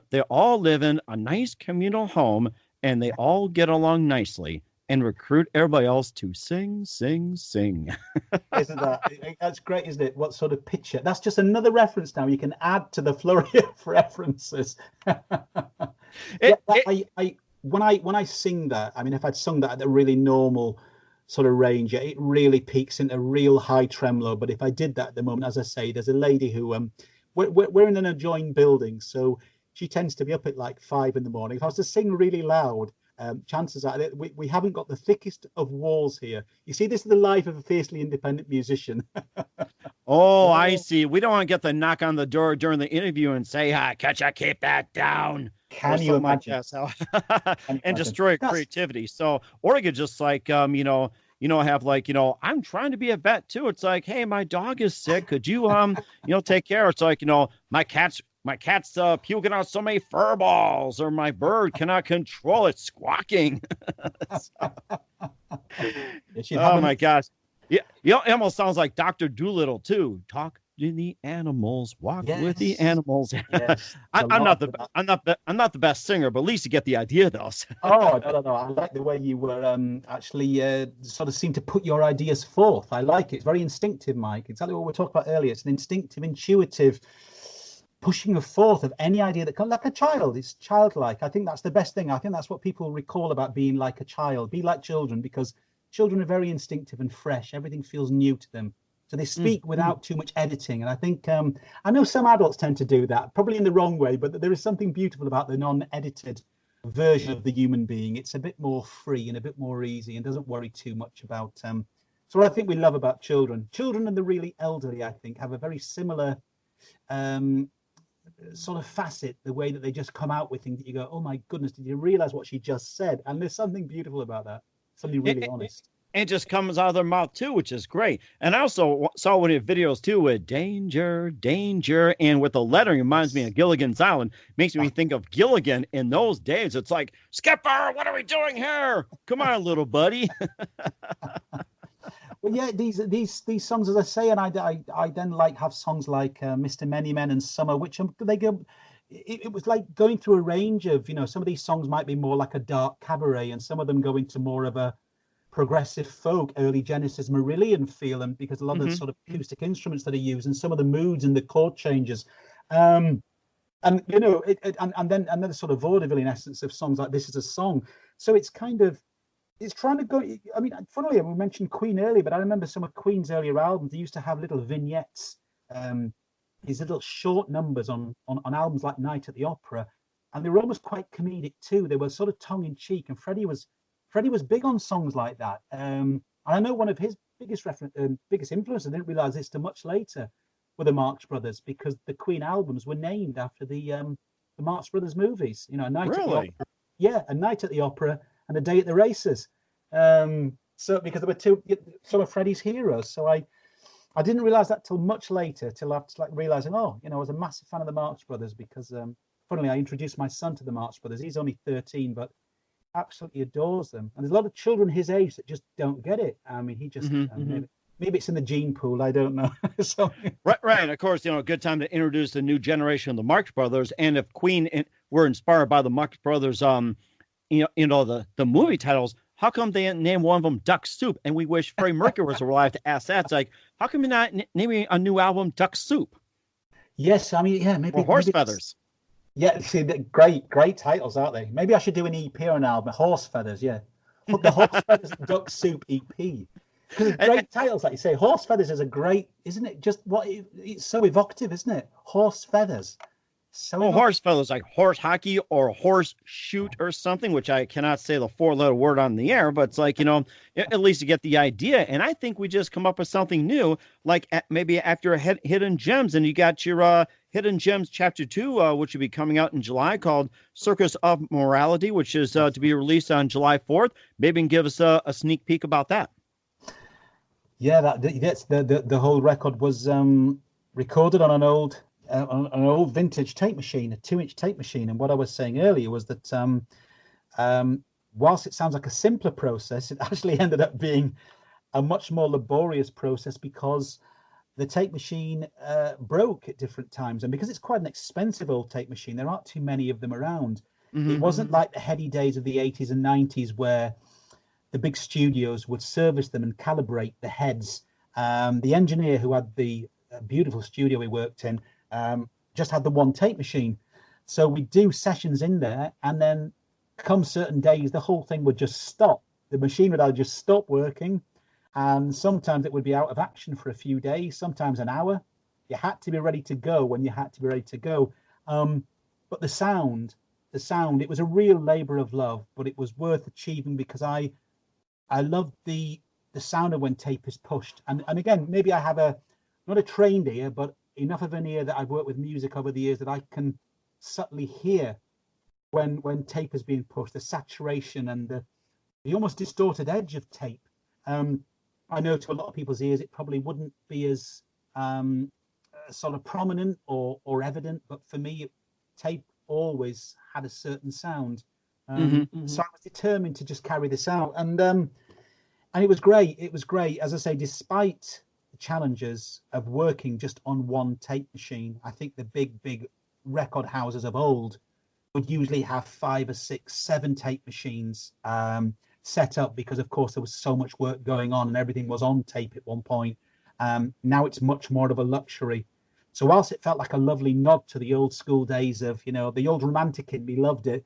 they all live in a nice communal home and they all get along nicely and recruit everybody else to sing, sing, sing. Isn't that's great, isn't it? What sort of picture? That's just another reference now you can add to the flurry of references. When I sing that, I mean, if I'd sung that at a really normal sort of range, it really peaks into real high tremolo. But if I did that at the moment, as I say, there's a lady who we're in an adjoining building, so she tends to be up at like 5 a.m. If I was to sing really loud, chances are that we haven't got the thickest of walls here. You see, this is the life of a fiercely independent musician. Oh, I see. We don't want to get the knock on the door during the interview and say, "Catch you, keep that down." Can you imagine? Like that, and destroy creativity. So, or you could just like, you know, have like, you know, I'm trying to be a vet too. It's like, hey, my dog is sick. Could you, you know, take care? It's like, you know, my cat's puking out so many fur balls, or my bird cannot control it squawking. Oh my gosh. Yeah, you know, it almost sounds like Dr. Dolittle too. Talk to the animals, walk with the animals. Yes, I'm not the best singer, but at least you get the idea, though. Oh, no. I like the way you were actually sort of seem to put your ideas forth. I like it. It's very instinctive, Mike. Exactly what we talked about earlier. It's an instinctive, intuitive pushing of forth of any idea that comes like a child. It's childlike. I think that's the best thing. I think that's what people recall about being like a child. Be like children, because children are very instinctive and fresh. Everything feels new to them. So they speak without too much editing. And I think, I know some adults tend to do that, probably in the wrong way, but there is something beautiful about the non-edited version of the human being. It's a bit more free and a bit more easy and doesn't worry too much about. So what I think we love about children and the really elderly, I think, have a very similar sort of facet, the way that they just come out with things that you go, oh my goodness, did you realize what she just said? And there's something beautiful about that, something really honest. It just comes out of their mouth too, which is great. And I also saw one of the videos too with danger, danger, and with the lettering, reminds me of Gilligan's Island. Makes me think of Gilligan in those days. It's like, Skipper, what are we doing here? Come on, little buddy. Well, yeah, these songs, as I say, and I then have songs like Mr. Many Men and Summer, which they go. It was like going through a range of, you know, some of these songs might be more like a dark cabaret, and some of them go into more of a progressive folk, early Genesis Marillion feel, and because a lot of the sort of acoustic instruments that are used, and some of the moods and the chord changes, and you know, and then the sort of vaudeville in essence of songs like This Is a Song. So it's kind of, it's trying to go. I mean, funnily, we mentioned Queen earlier, but I remember some of Queen's earlier albums. They used to have little vignettes, these little short numbers on albums like Night at the Opera, and they were almost quite comedic too. They were sort of tongue in cheek, and Freddie was big on songs like that. And I know one of his biggest influences, I didn't realize this till much later, were the Marx Brothers, because the Queen albums were named after the Marx Brothers movies. You know, A Night at the Opera, A Night at the Opera, and A Day at the Races. So because there were some of Freddie's heroes. So I didn't realize that till much later, till after like realizing, oh, you know, I was a massive fan of the Marx Brothers, because funnily I introduced my son to the Marx Brothers. He's only 13, but absolutely adores them. And there's a lot of children his age that just don't get it. I mean, he just maybe it's in the gene pool. I don't know. So, Right. And of course, a good time to introduce the new generation of the Marx Brothers. And if were inspired by the Marx Brothers, the movie titles, how come they didn't name one of them Duck Soup? And we wish Freddie Mercury was alive to ask that. It's like, how come you're not naming a new album Duck Soup yes, I mean, yeah, or Horse Feathers? Yeah, see, great titles, aren't they? Maybe I should do an EP or an album. Horse Feathers, yeah. The Horse Feathers Duck Soup EP. Because it's great titles, like you say. Horse Feathers is a great, isn't it? Just it's so evocative, isn't it? Horse Feathers. So horse feathers, like horse hockey or horse shoot or something, which I cannot say the 4-letter word on the air, but it's like, at least you get the idea. And I think we just come up with something new, like maybe after Hidden Gems, and you got your Hidden Gems Chapter 2, which will be coming out in July, called Circus of Morality, which is to be released on July 4th. Maybe you can give us a sneak peek about that. Yeah, that's the whole record was recorded on an old vintage tape machine, a 2-inch tape machine. And what I was saying earlier was that whilst it sounds like a simpler process, it actually ended up being a much more laborious process because the tape machine broke at different times. And because it's quite an expensive old tape machine, there aren't too many of them around. Mm-hmm. It wasn't like the heady days of the 80s and 90s where the big studios would service them and calibrate the heads. The engineer who had the beautiful studio we worked in just had the one tape machine. So we'd do sessions in there, and then come certain days, the whole thing would just stop. The machine would either just stop working, and sometimes it would be out of action for a few days, sometimes an hour. You had to be ready to go when you had to be ready to go. But the sound, it was a real labor of love, but it was worth achieving because I loved the sound of when tape is pushed. And again, maybe I have not a trained ear, but enough of an ear that I've worked with music over the years that I can subtly hear when tape is being pushed, the saturation and the almost distorted edge of tape. I know to a lot of people's ears it probably wouldn't be as sort of prominent or evident, but for me, tape always had a certain sound. So I was determined to just carry this out, and it was great. It was great, as I say, despite the challenges of working just on one tape machine. I think the big record houses of old would usually have 5 or 6, 7 tape machines set up because, of course, there was so much work going on and everything was on tape at one point. Now it's much more of a luxury. So whilst it felt like a lovely nod to the old school days of, the old romantic in me loved it,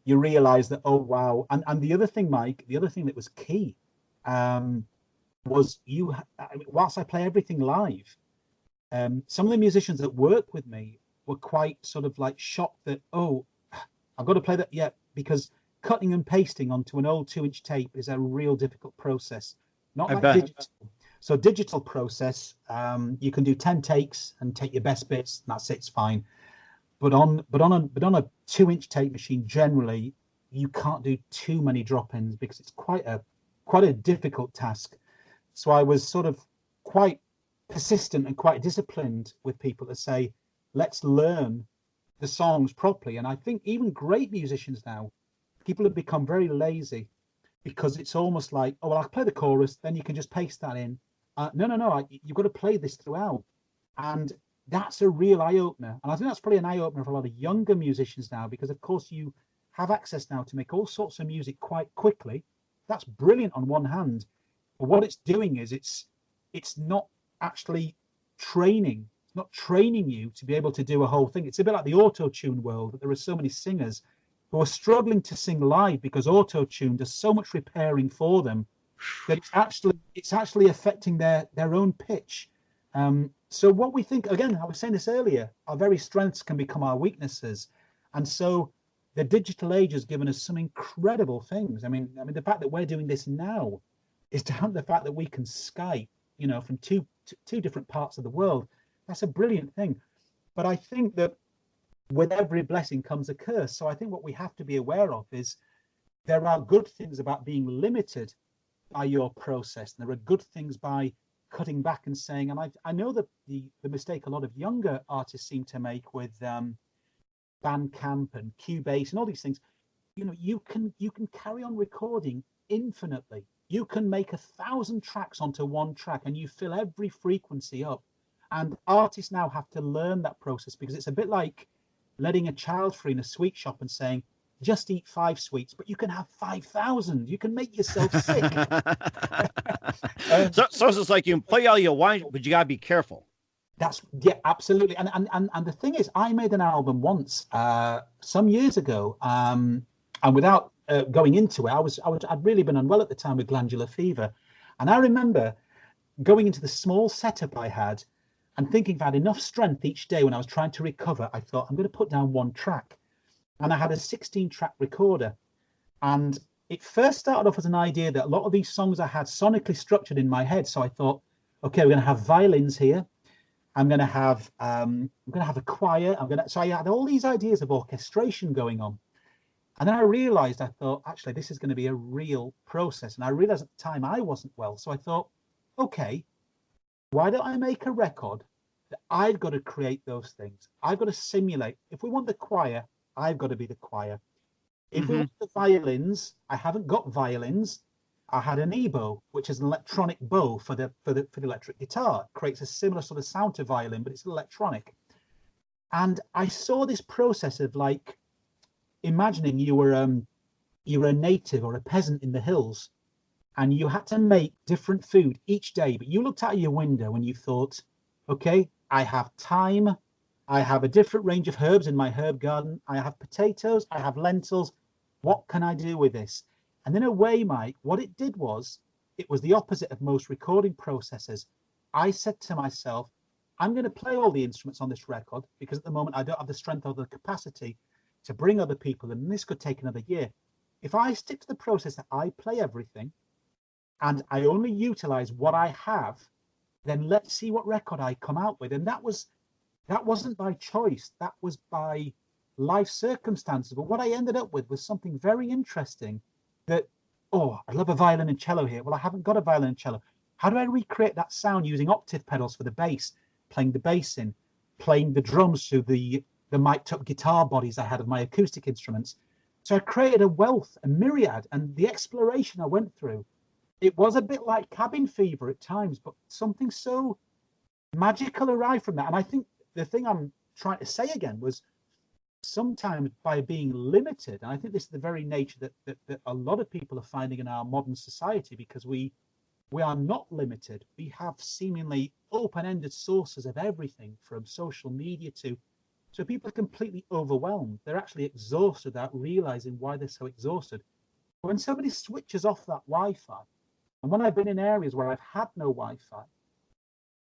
you realize that, oh, wow. And the other thing, Mike, that was key was whilst I play everything live, some of the musicians that work with me were quite sort of like shocked that, oh, I've got to play that. Yeah, because cutting and pasting onto an old 2-inch tape is a real difficult process. Not like digital. So digital process, you can do 10 takes and take your best bits. And that's it, it's fine. But on a 2-inch tape machine, generally, you can't do too many drop-ins because it's quite a difficult task. So I was sort of quite persistent and quite disciplined with people to say, let's learn the songs properly. And I think even great musicians now, people have become very lazy because it's almost like, oh, well, I'll play the chorus, then you can just paste that in. No, you've got to play this throughout. And that's a real eye-opener. And I think that's probably an eye-opener for a lot of younger musicians now, because, of course, you have access now to make all sorts of music quite quickly. That's brilliant on one hand. But what it's doing is it's not actually training. It's not training you to be able to do a whole thing. It's a bit like the auto-tune world, that there are so many singers who are struggling to sing live because auto-tune does so much repairing for them that it's actually affecting their own pitch. So what we think, again, I was saying this earlier, our very strengths can become our weaknesses. And so the digital age has given us some incredible things. I mean, the fact that we're doing this now is down to the fact that we can Skype, from two different parts of the world. That's a brilliant thing. But I think that with every blessing comes a curse. So I think what we have to be aware of is there are good things about being limited by your process. And there are good things by cutting back and saying, and I know that the mistake a lot of younger artists seem to make with Bandcamp and Cubase and all these things, you can carry on recording infinitely. You can make 1,000 tracks onto one track and you fill every frequency up. And artists now have to learn that process, because it's a bit like letting a child free in a sweet shop and saying, just eat 5 sweets, but you can have 5,000. You can make yourself sick. So it's like you can play all you want, but you got to be careful. Yeah, absolutely. And the thing is, I made an album once, some years ago, and without going into it, I'd really been unwell at the time with glandular fever. And I remember going into the small setup I had and thinking if I had enough strength each day when I was trying to recover, I thought, I'm going to put down one track. And I had a 16-track recorder. And it first started off as an idea that a lot of these songs I had sonically structured in my head. So I thought, okay, we're going to have violins here. I'm going to have a choir. So I had all these ideas of orchestration going on. And then I realized, I thought, actually, this is going to be a real process. And I realized at the time I wasn't well. So I thought, okay, why don't I make a record that I've got to create those things? I've got to simulate. If we want the choir, I've got to be the choir. If we want the violins, I haven't got violins. I had an ebow, which is an electronic bow for the electric guitar. It creates a similar sort of sound to violin, but it's electronic. And I saw this process of like imagining you were a native or a peasant in the hills, and you had to make different food each day. But you looked out of your window and you thought, okay, I have thyme. I have a different range of herbs in my herb garden. I have potatoes. I have lentils. What can I do with this? And in a way, Mike, what it did was, it was the opposite of most recording processes. I said to myself, I'm going to play all the instruments on this record, because at the moment I don't have the strength or the capacity to bring other people in, and this could take another year. If I stick to the process that I play everything and I only utilize what I have, then let's see what record I come out with. And that wasn't by choice. That was by life circumstances. But what I ended up with was something very interesting. That, oh, I love a violin and cello here. Well, I haven't got a violin and cello. How do I recreate that sound using octave pedals for the bass, playing the bass in, playing the drums through the mic'd up guitar bodies I had of my acoustic instruments? So I created a wealth, a myriad, and the exploration I went through, it was a bit like cabin fever at times, but something so magical arrived from that. And I think the thing I'm trying to say again was, sometimes by being limited, and I think this is the very nature that a lot of people are finding in our modern society, because we are not limited. We have seemingly open-ended sources of everything, from social media to, so people are completely overwhelmed. They're actually exhausted without realizing why they're so exhausted. When somebody switches off that Wi-Fi, and when I've been in areas where I've had no Wi-Fi,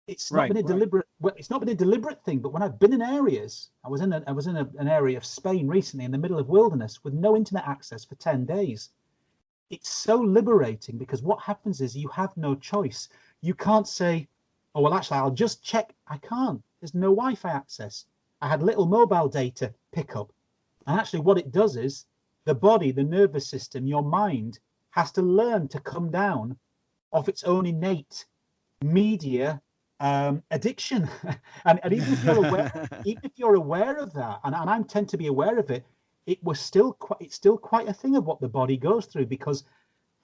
it's not been a deliberate. Well, it's not been a deliberate thing. But when I've been in areas, I was in an area of Spain recently, in the middle of wilderness, with no internet access for 10 days. It's so liberating, because what happens is you have no choice. You can't say, oh well, actually, I'll just check. I can't. There's no Wi-Fi access. I had little mobile data pickup, and actually, what it does is the body, the nervous system, your mind has to learn to come down off its own innate media addiction. and even if you're aware of that, and I tend to be aware of it, it's still quite a thing of what the body goes through, because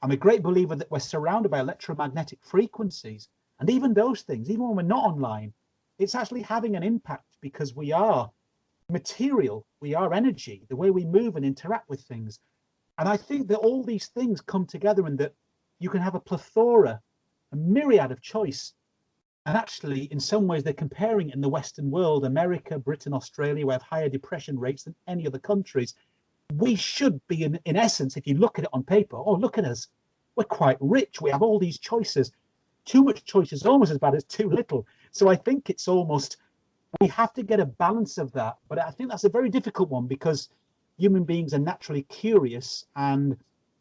I'm a great believer that we're surrounded by electromagnetic frequencies, and even those things, even when we're not online, it's actually having an impact, because we are material, we are energy, the way we move and interact with things. And I think that all these things come together, and that you can have a plethora, a myriad of choice. And actually, in some ways, they're comparing it in the Western world, America, Britain, Australia, we have higher depression rates than any other countries. We should be, in essence, if you look at it on paper, oh, look at us. We're quite rich. We have all these choices. Too much choice is almost as bad as too little. So I think it's almost, we have to get a balance of that. But I think that's a very difficult one, because human beings are naturally curious and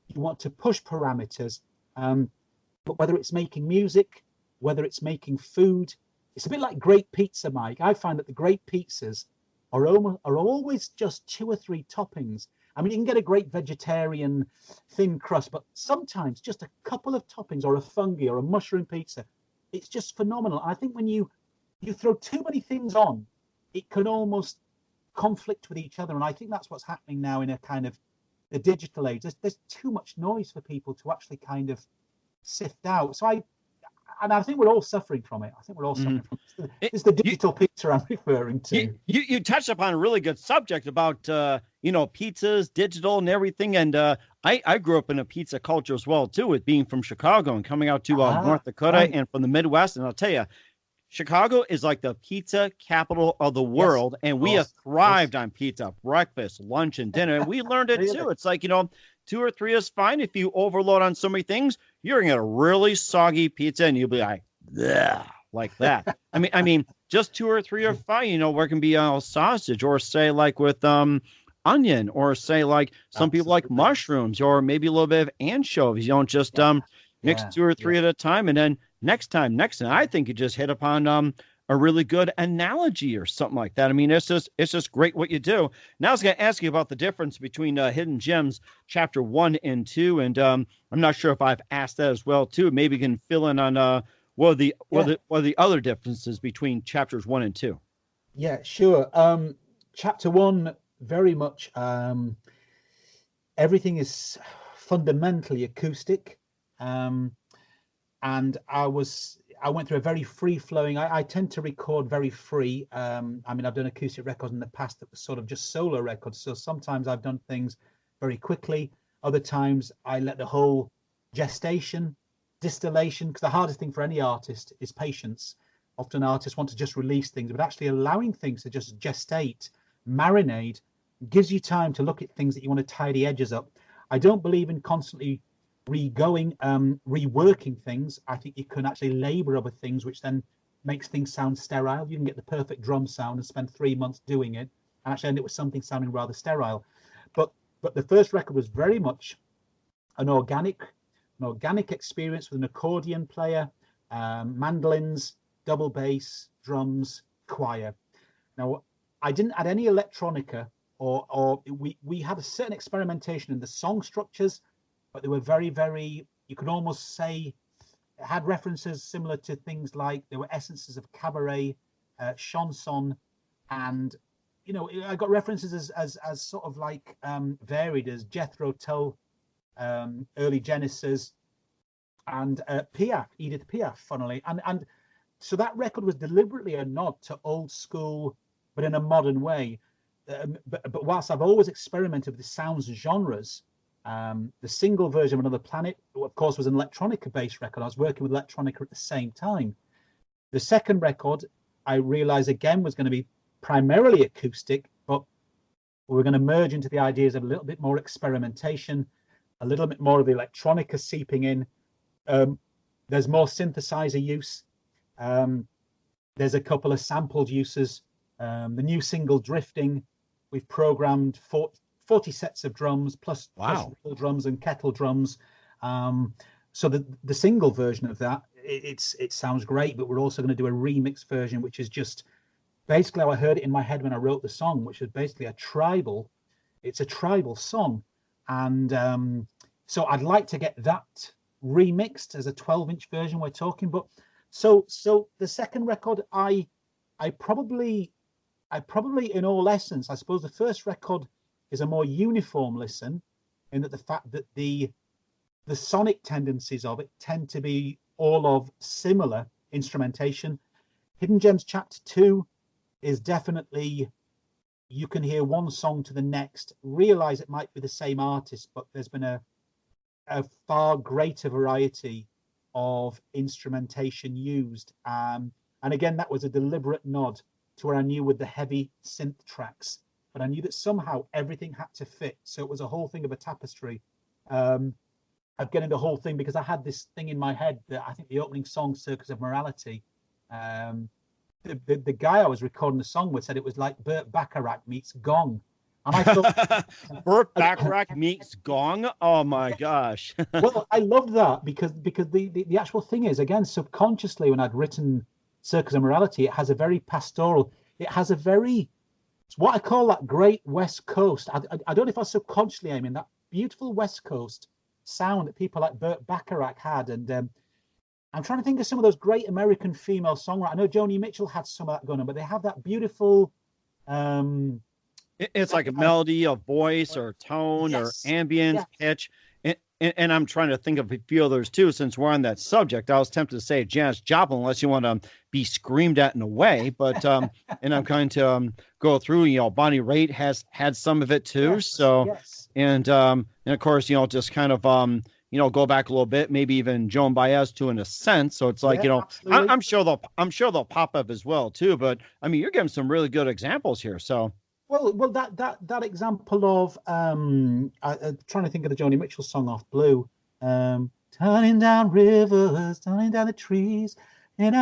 you want to push parameters. But whether it's making music, whether it's making food, it's a bit like great pizza, Mike. I find that the great pizzas are always just 2 or 3 toppings. I mean, you can get a great vegetarian thin crust, but sometimes just a couple of toppings, or a fungi or a mushroom pizza, it's just phenomenal. I think when you throw too many things on, it can almost conflict with each other. And I think that's what's happening now in a kind of the digital age. There's too much noise for people to actually kind of sift out. So I think we're all suffering from it. I think we're all suffering from it. It's the You, digital pizza I'm referring to. you touched upon a really good subject about pizzas, digital, and everything. And I grew up in a pizza culture as well too, with being from Chicago and coming out to North Dakota Right. and from the Midwest. And I'll tell you, Chicago is like the pizza capital of the world, Yes, and of we have course. thrived on pizza, breakfast, lunch, and dinner. And we learned it too. Really? It's like, 2 or 3 is fine. If you overload on so many things, you're gonna get a really soggy pizza, and you'll be like, yeah, like that. I mean, just 2 or 3 are fine. Where it can be sausage, or say like with onion, or say like some people like Absolutely. mushrooms, or maybe a little bit of anchovies. You don't just Yeah. mix Yeah. 2 or 3 Yeah. at a time, and then next time. I think you just hit upon a really good analogy or something like that. I mean, it's just great what you do. Now I was going to ask you about the difference between Hidden Gems chapter 1 and 2, and I'm not sure if I've asked that as well too. Maybe you can fill in on what are the other differences between chapters 1 and 2. Yeah, sure. Chapter 1, very much everything is fundamentally acoustic. And I went through a very free flowing. I tend to record very free. I've done acoustic records in the past that were sort of just solo records. So sometimes I've done things very quickly. Other times I let the whole distillation, because the hardest thing for any artist is patience. Often artists want to just release things, but actually allowing things to just gestate, marinate, gives you time to look at things that you want to tidy edges up. I don't believe in constantly reworking things. I think you can actually labor over things, which then makes things sound sterile. You can get the perfect drum sound and spend 3 months doing it and actually end up with something sounding rather sterile. But the first record was very much an organic experience with an accordion player, mandolins, double bass, drums, choir. Now, I didn't add any electronica, or we had a certain experimentation in the song structures, but they were very, very, you could almost say, had references similar to things like, there were essences of cabaret, chanson, and I got references as sort of like varied as Jethro Tull, early Genesis, and Edith Piaf, funnily, and so that record was deliberately a nod to old school, but in a modern way. But whilst I've always experimented with the sounds and genres, the single version of Another Planet, of course, was an electronica-based record. I was working with electronica at the same time. The second record, I realized again, was going to be primarily acoustic, but we were going to merge into the ideas of a little bit more experimentation, a little bit more of the electronica seeping in. There's more synthesizer use. There's a couple of sampled uses. The new single, Drifting, we've programmed 40 sets of drums plus drums and kettle drums. So the single version of that, it sounds great, but we're also going to do a remix version, which is just basically how I heard it in my head when I wrote the song, which is basically a tribal song. And so I'd like to get that remixed as a 12-inch version we're talking. But so the second record, I probably in all essence, I suppose the first record is a more uniform listen, in that the fact that the sonic tendencies of it tend to be all of similar instrumentation. Hidden Gems chapter 2 is definitely, you can hear one song to the next, realize it might be the same artist, but there's been a far greater variety of instrumentation used. And again, that was a deliberate nod to where I knew with the heavy synth tracks, but I knew that somehow everything had to fit. So it was a whole thing of a tapestry of getting the whole thing, because I had this thing in my head that I think the opening song, Circus of Morality, the guy I was recording the song with said it was like Burt Bacharach meets Gong. And I thought Burt Bacharach meets Gong. Oh my gosh. Well, I loved that because the actual thing is, again, subconsciously, when I'd written Circus of Morality, it has a very pastoral, it's what I call that great West Coast. I don't know if I subconsciously aim in that beautiful West Coast sound that people like Burt Bacharach had. And I'm trying to think of some of those great American female songwriters. I know Joni Mitchell had some of that going on, but they have that beautiful it's like a melody, a voice, or tone, yes, or ambience, yes, pitch. And I'm trying to think of a few others too, since we're on that subject. I was tempted to say Janis Joplin, unless you want to be screamed at in a way, but and I'm going to go through. Bonnie Raitt has had some of it too. Yes, So, yes. and of course, just kind of go back a little bit, maybe even Joan Baez too, in a sense. So it's like, Yeah, absolutely. I'm sure they'll pop up as well too. But I mean, you're giving some really good examples here. So. Well, that example of trying to think of the Joni Mitchell song off Blue, turning down rivers, turning down the trees, just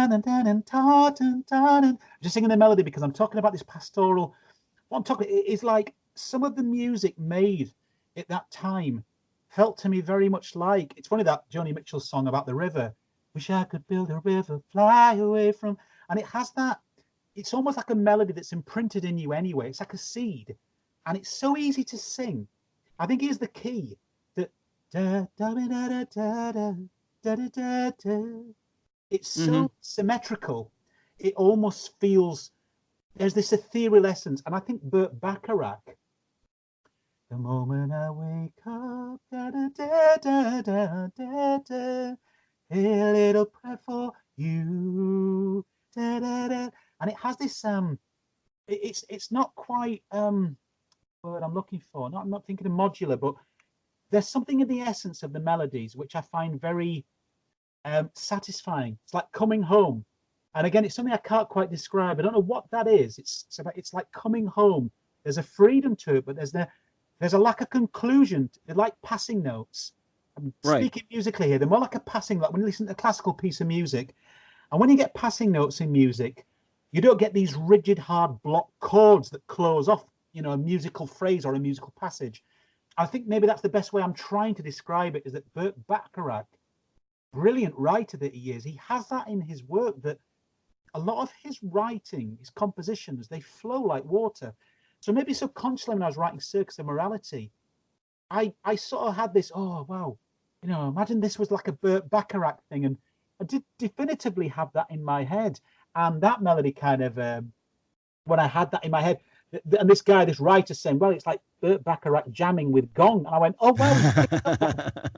singing the melody because I'm talking about this pastoral. What I'm talking is like some of the music made at that time felt to me very much like it's funny that Joni Mitchell song about the river. Wish I could build a river, fly away from, and it has that. It's almost like a melody that's imprinted in you anyway. It's like a seed, and it's so easy to sing. I think here's the key. That da da da da da da da da da da. It's so symmetrical. It almost feels there's this ethereal essence, and I think Burt Bacharach. The moment I wake up, da da da da da da da, a little prayer for you, da da da. And it has this it's not quite what I'm looking for. I'm not thinking of modular, but there's something in the essence of the melodies which I find very satisfying. It's like coming home. And again, it's something I can't quite describe. I don't know what that is. It's like coming home. There's a freedom to it, but there's a lack of conclusion. They're like passing notes. I'm speaking musically here. They're more like a passing, like when you listen to a classical piece of music. And when you get passing notes in music, you don't get these rigid, hard block chords that close off, a musical phrase or a musical passage. I think maybe that's the best way I'm trying to describe it, is that Burt Bacharach, brilliant writer that he is, he has that in his work, that a lot of his writing, his compositions, they flow like water. So maybe subconsciously when I was writing Circus of Morality, I sort of had this, oh, wow, imagine this was like a Burt Bacharach thing. And I did definitively have that in my head. And that melody kind of, when I had that in my head, and this writer saying, well, it's like Burt Bacharach jamming with gong. And I went, oh, well,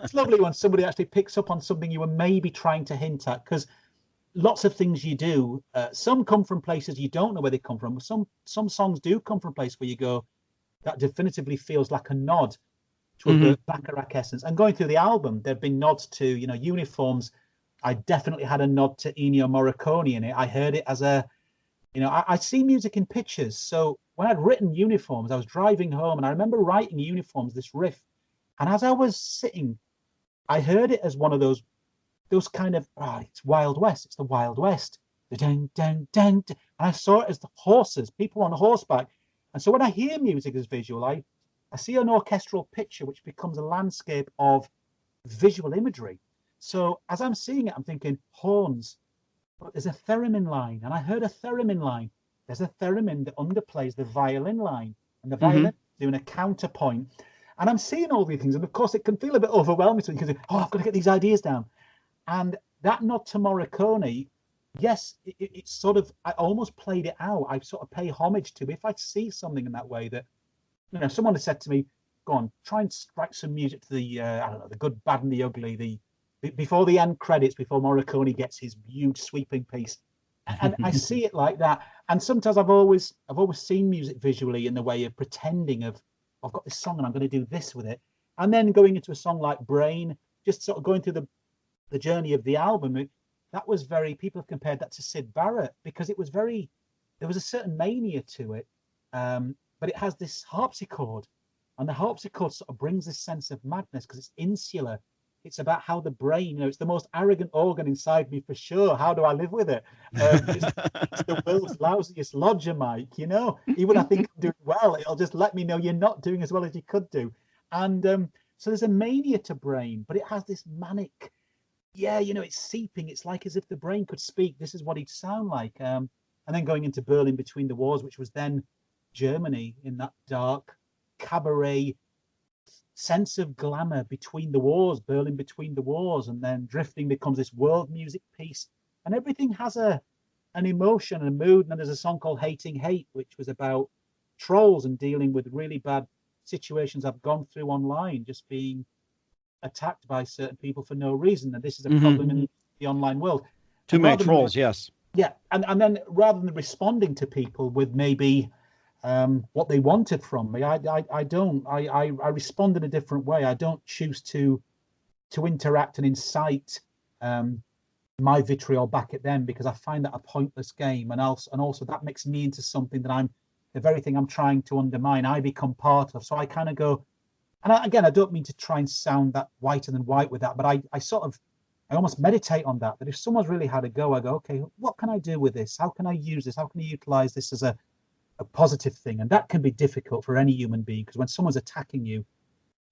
it's lovely when somebody actually picks up on something you were maybe trying to hint at, because lots of things you do, some come from places you don't know where they come from. Some songs do come from a place where you go, that definitively feels like a nod to a Burt Bacharach essence. And going through the album, there have been nods to, Uniforms. I definitely had a nod to Ennio Morricone in it. I heard it as a, I see music in pictures. So when I'd written Uniforms, I was driving home and I remember writing Uniforms, this riff. And as I was sitting, I heard it as one of those kind of, it's Wild West. It's the Wild West. The dun, dun, dun, dun. And I saw it as the horses, people on horseback. And so when I hear music as visual, I see an orchestral picture, which becomes a landscape of visual imagery. So as I'm seeing it, I'm thinking horns, but there's a theremin line. And I heard a theremin line. There's a theremin that underplays the violin line, and the violin doing a counterpoint. And I'm seeing all these things. And of course, it can feel a bit overwhelming because, I've got to get these ideas down. And that nod to Morricone, yes, it's sort of, I almost played it out. I sort of pay homage to it. If I see something in that way that, someone has said to me, go on, try and write some music to the, I don't know, the good, bad and the ugly, before the end credits, before Morricone gets his huge sweeping piece. And I see it like that. And sometimes I've always seen music visually in the way of pretending I've got this song and I'm going to do this with it. And then going into a song like Brain, just sort of going through the journey of the album, that was people have compared that to Syd Barrett, because it was there was a certain mania to it, but it has this harpsichord, and the harpsichord sort of brings this sense of madness because it's insular. It's about how the brain, it's the most arrogant organ inside me for sure. How do I live with it? It's the world's lousiest lodger, Mike, even I think I'm doing well, it'll just let me know you're not doing as well as you could do. And so there's a mania to Brain, but it has this manic, it's seeping. It's like as if the brain could speak. This is what he'd sound like. And then going into Berlin Between the Wars, which was then Germany in that dark cabaret sense of glamour between the wars, Berlin Between the Wars, and then Drifting becomes this world music piece. And everything has an emotion and a mood. And then there's a song called Hating Hate, which was about trolls and dealing with really bad situations I've gone through online, just being attacked by certain people for no reason, and this is a Mhm. problem in the online world. Too And many rather than- trolls, yes. Yeah, and then rather than responding to people with maybe what they wanted from me, I don't. I respond in a different way. I don't choose to interact and incite my vitriol back at them, because I find that a pointless game, and also that makes me into something that I'm the very thing I'm trying to undermine. I become part of. So I kind of go, and again, I don't mean to try and sound that whiter than white with that, but I almost meditate on that. That if someone's really had a go, I go, okay, what can I do with this? How can I use this? How can I utilize this as a positive thing? And that can be difficult for any human being, because when someone's attacking you,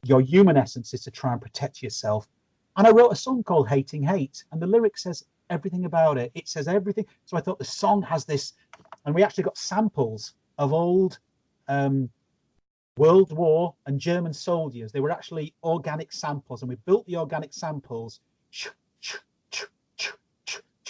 your human essence is to try and protect yourself. And I wrote a song called Hating Hate, and the lyric says everything about it. It says everything. So I thought the song has this, and we actually got samples of old World War and German soldiers. They were actually organic samples, and we built the organic samples.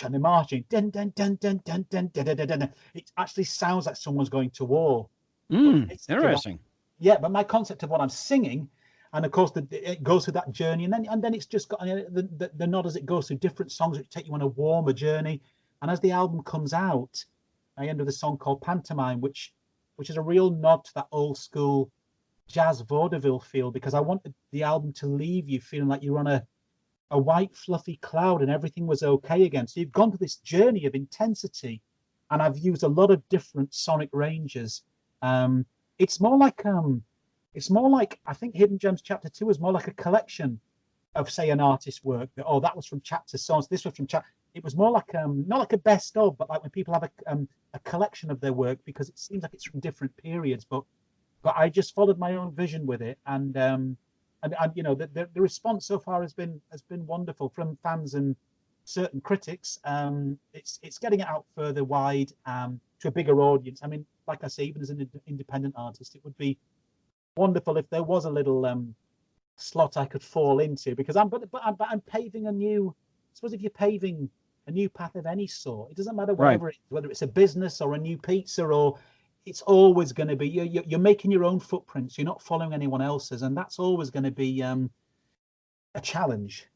And they're marching. Dun, dun, dun, dun, dun, dun, dun, dun, dun, dun. It actually sounds like someone's going to war. Interesting. Yeah, but my concept of what I'm singing, and of course it goes through that journey, and then it's just got the nod as it goes through different songs which take you on a warmer journey. And as the album comes out, I end with a song called Pantomime, which is a real nod to that old school jazz vaudeville feel, because I wanted the album to leave you feeling like you're on a white fluffy cloud and everything was okay again. So you've gone through this journey of intensity, and I've used a lot of different sonic ranges. It's more like I think Hidden Gems Chapter 2 is more like a collection of, say, an artist's work. That was from chapter so, this was from chapter. It was more like not like a best of, but like when people have a collection of their work, because it seems like it's from different periods. But I just followed my own vision with it, and you know, the response so far has been wonderful from fans and certain critics. It's getting it out further wide to a bigger audience. I mean, like I say, even as an independent artist, it would be wonderful if there was a little slot I could fall into, because I'm paving a new. I suppose if you're paving a new path of any sort, it doesn't matter whatever it is, whether it's a business or a new pizza, or it's always going to be you're making your own footprints. You're not following anyone else's, and that's always going to be a challenge.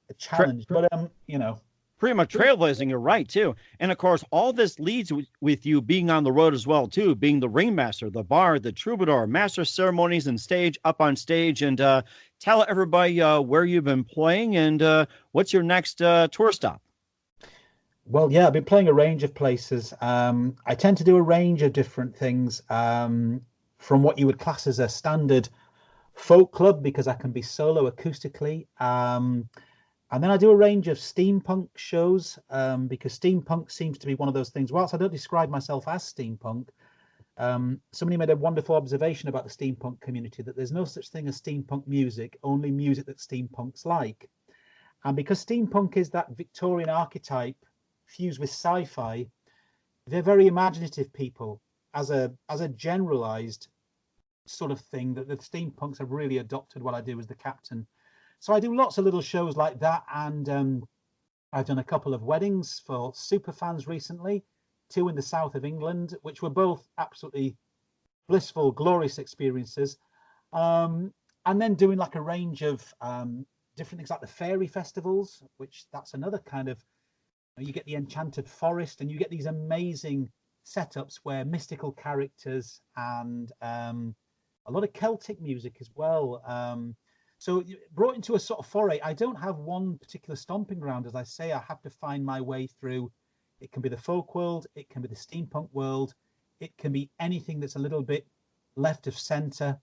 But you know, pretty much trailblazing. You're right too, and of course, all this leads with you being on the road as well too, being the ringmaster, the bard, the troubadour, master of ceremonies, and up on stage, and tell everybody where you've been playing and what's your next tour stop. Well, yeah, I've been playing a range of places. I tend to do a range of different things, from what you would class as a standard folk club, because I can be solo acoustically. And then I do a range of steampunk shows, because steampunk seems to be one of those things. Whilst I don't describe myself as steampunk, somebody made a wonderful observation about the steampunk community, that there's no such thing as steampunk music, only music that steampunks like. And because steampunk is that Victorian archetype fused with sci-fi, they're very imaginative people as a generalized sort of thing, that the steampunks have really adopted what I do as the captain. So I do lots of little shows like that, and I've done a couple of weddings for super fans recently, 2 in the south of England, which were both absolutely blissful, glorious experiences. And then doing like a range of different things like the fairy festivals, which that's another kind of, you get the enchanted forest, and you get these amazing setups where mystical characters and a lot of Celtic music as well. So brought into a sort of foray. I don't have one particular stomping ground. As I say, I have to find my way through. It can be the folk world, it can be the steampunk world, it can be anything that's a little bit left of center.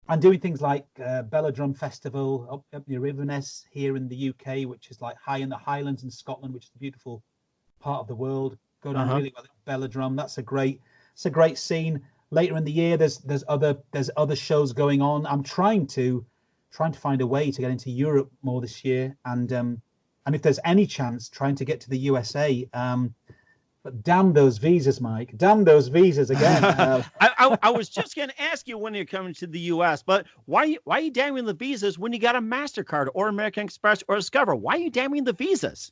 I'm doing things like Belladrum Festival up near Inverness here in the UK, which is like high in the Highlands in Scotland, which is a beautiful part of the world. Go down really well at Belladrum. It's a great scene. Later in the year, there's other shows going on. I'm trying to find a way to get into Europe more this year, and if there's any chance, trying to get to the USA. But damn those visas, Mike. Damn those visas again. I was just going to ask you when you're coming to the U.S., but why are you damning the visas when you got a MasterCard or American Express or Discover? Why are you damning the visas?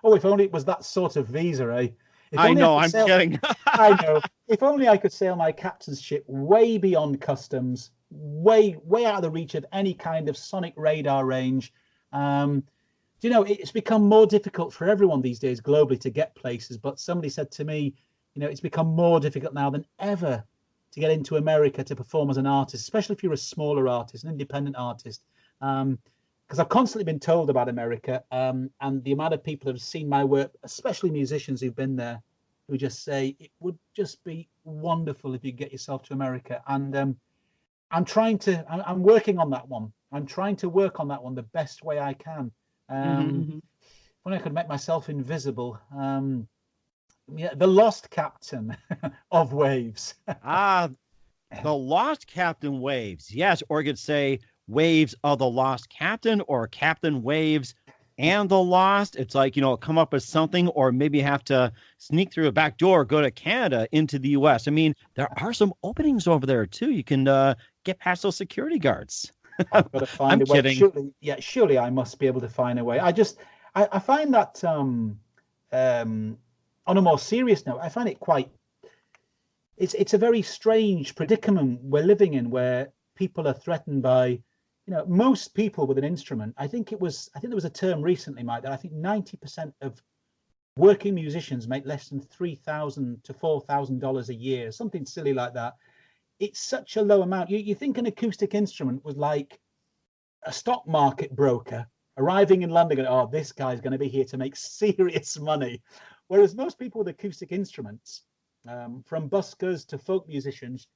Oh, if only it was that sort of visa, eh? I know, I'm kidding. I know. If only I could sail my captain's ship way beyond customs way out of the reach of any kind of sonic radar range. You know, it's become more difficult for everyone these days globally to get places. But somebody said to me, you know, it's become more difficult now than ever to get into America to perform as an artist, especially if you're a smaller artist, an independent artist. Because I've constantly been told about America, and the amount of people that have seen my work, especially musicians who've been there, who just say it would just be wonderful if you get yourself to America. And I'm working on that one. I'm trying to work on that one the best way I can. When I could make myself invisible. Yeah, the lost captain of waves. The lost captain waves. Yes, or you could say waves of the lost captain, or captain waves and the lost. It's like, you know, come up with something, or maybe have to sneak through a back door, go to Canada into the US. I mean, there are some openings over there too. You can get past those security guards. I've got to find a way. Surely I must be able to find a way. I find that on a more serious note, I find it quite. It's a very strange predicament we're living in, where people are threatened by, you know, most people with an instrument. I think there was a term recently, Mike, that I think 90% of working musicians make less than $3,000 to $4,000 a year, something silly like that. It's such a low amount. You think an acoustic instrument was like a stock market broker arriving in London and, oh, this guy's going to be here to make serious money. Whereas most people with acoustic instruments, from buskers to folk musicians,